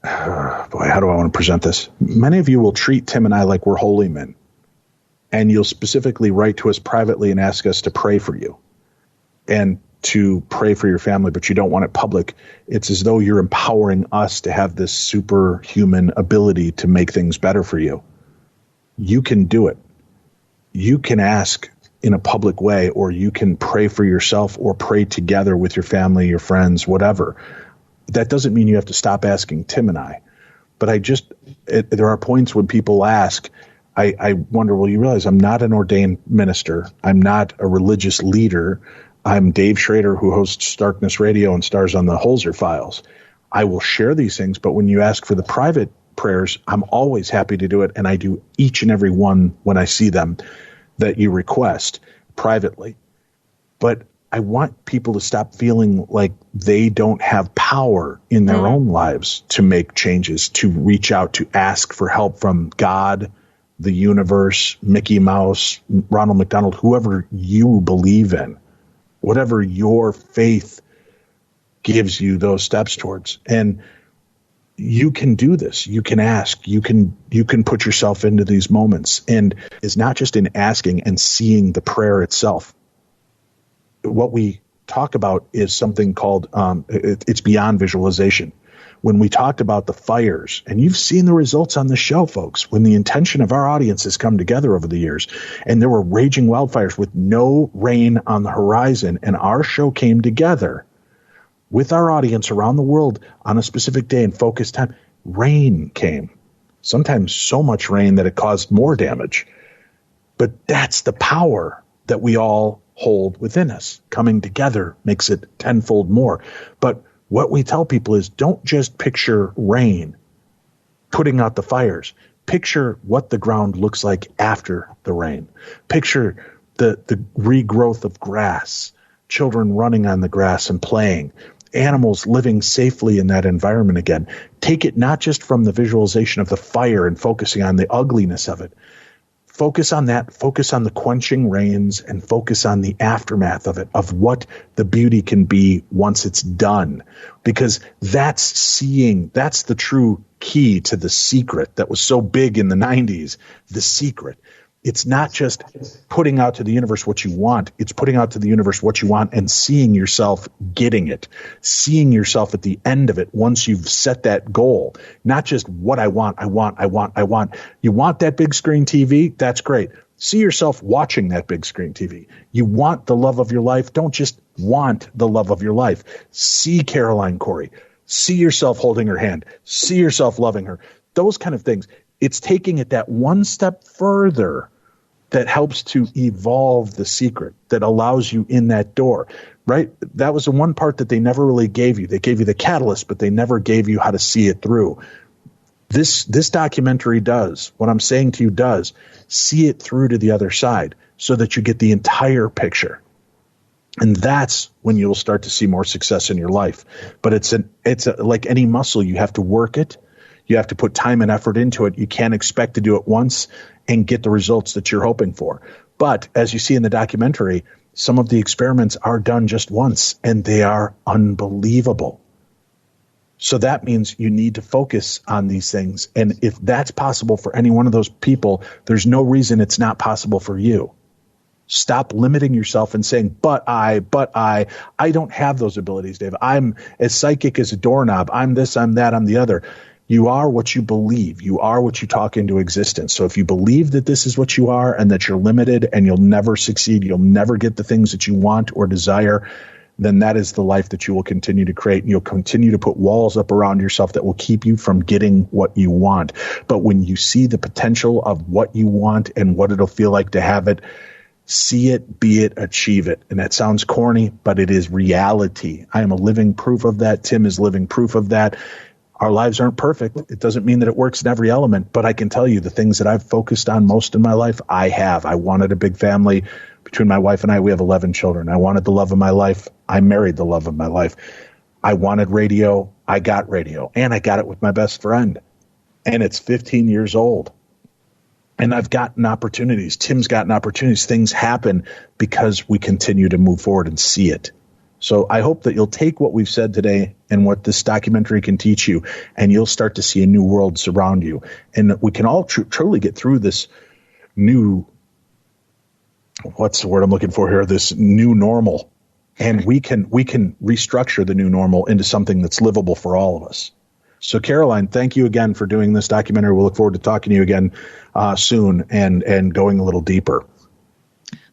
how do I want to present this? Many of you will treat Tim and I like we're holy men, and you'll specifically write to us privately and ask us to pray for you and to pray for your family, but you don't want it public. It's as though you're empowering us to have this superhuman ability to make things better for you. You can do it. You can ask in a public way, or you can pray for yourself or pray together with your family, your friends, whatever. That doesn't mean you have to stop asking Tim and I. But there are points when people ask, I wonder, well, you realize I'm not an ordained minister. I'm not a religious leader. I'm Dave Schrader, who hosts Darkness Radio and stars on the Holzer Files. I will share these things, but when you ask for the private prayers, I'm always happy to do it, and I do each and every one when I see them that you request privately. But I want people to stop feeling like they don't have power in their own lives to make changes, to reach out, to ask for help from God, the universe, Mickey Mouse, Ronald McDonald, whoever you believe in, whatever your faith gives you those steps towards. And you can do this. You can ask. You can put yourself into these moments. And it's not just in asking and seeing the prayer itself. What we talk about is something called, it's beyond visualization. When we talked about the fires, and you've seen the results on the show, folks, when the intention of our audience has come together over the years, and there were raging wildfires with no rain on the horizon, and our show came together with our audience around the world on a specific day and focused time, rain came. Sometimes so much rain that it caused more damage. But that's the power that we all hold within us. Coming together makes it tenfold more. But what we tell people is, don't just picture rain putting out the fires. Picture what the ground looks like after the rain. Picture the regrowth of grass, children running on the grass and playing, animals living safely in that environment again. Take it not just from the visualization of the fire and focusing on the ugliness of it. Focus on that, focus on the quenching rains, and focus on the aftermath of it, of what the beauty can be once it's done. Because that's the true key to the secret that was so big in the 90s, the secret. It's not just putting out to the universe what you want. It's putting out to the universe what you want and seeing yourself getting it, seeing yourself at the end of it once you've set that goal. Not just what I want. You want that big screen TV? That's great. See yourself watching that big screen TV. You want the love of your life? Don't just want the love of your life. See Caroline Cory. See yourself holding her hand. See yourself loving her. Those kind of things. It's taking it that one step further that helps to evolve the secret, that allows you in that door, right? That was the one part that they never really gave you. They gave you the catalyst, but they never gave you how to see it through. This documentary does, what I'm saying to you does, see it through to the other side so that you get the entire picture. And that's when you'll start to see more success in your life. But it's like any muscle, you have to work it. You have to put time and effort into it. You can't expect to do it once and get the results that you're hoping for. But as you see in the documentary, some of the experiments are done just once, and they are unbelievable. So that means you need to focus on these things. And if that's possible for any one of those people, there's no reason it's not possible for you. Stop limiting yourself and saying, but I don't have those abilities, Dave. I'm as psychic as a doorknob. I'm this, I'm that, I'm the other. You are what you believe. You are what you talk into existence. So if you believe that this is what you are and that you're limited and you'll never succeed, you'll never get the things that you want or desire, then that is the life that you will continue to create. And you'll continue to put walls up around yourself that will keep you from getting what you want. But when you see the potential of what you want and what it'll feel like to have it, see it, be it, achieve it. And that sounds corny, but it is reality. I am a living proof of that. Tim is living proof of that. Our lives aren't perfect. It doesn't mean that it works in every element, but I can tell you the things that I've focused on most in my life, I have. I wanted a big family. Between my wife and I, we have 11 children. I wanted the love of my life. I married the love of my life. I wanted radio. I got radio. And I got it with my best friend. And it's 15 years old. And I've gotten opportunities. Tim's gotten opportunities. Things happen because we continue to move forward and see it. So I hope that you'll take what we've said today and what this documentary can teach you, and you'll start to see a new world surround you. And we can all truly get through this new, what's the word I'm looking for here, this new normal. And we can restructure the new normal into something that's livable for all of us. So Caroline, thank you again for doing this documentary. We'll look forward to talking to you again soon and going a little deeper.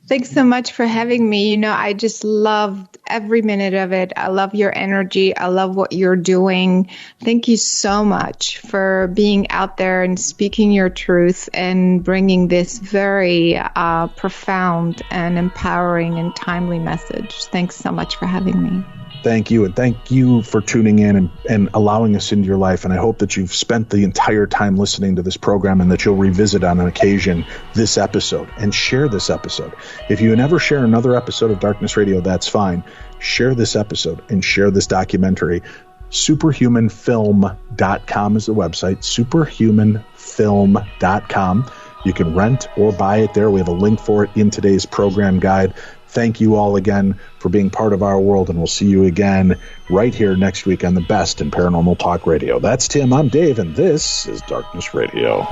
Thanks so much for having me. You know, I just loved every minute of it. I love your energy. I love what you're doing. Thank you so much for being out there and speaking your truth and bringing this very profound and empowering and timely message. Thanks so much for having me. Thank you. And thank you for tuning in and allowing us into your life. And I hope that you've spent the entire time listening to this program and that you'll revisit on an occasion this episode and share this episode. If you never share another episode of Darkness Radio, that's fine. Share this episode and share this documentary. Superhumanfilm.com is the website. Superhumanfilm.com. You can rent or buy it there. We have a link for it in today's program guide. Thank you all again for being part of our world, and we'll see you again right here next week on the best in paranormal talk radio. That's Tim. I'm Dave, and this is Darkness Radio.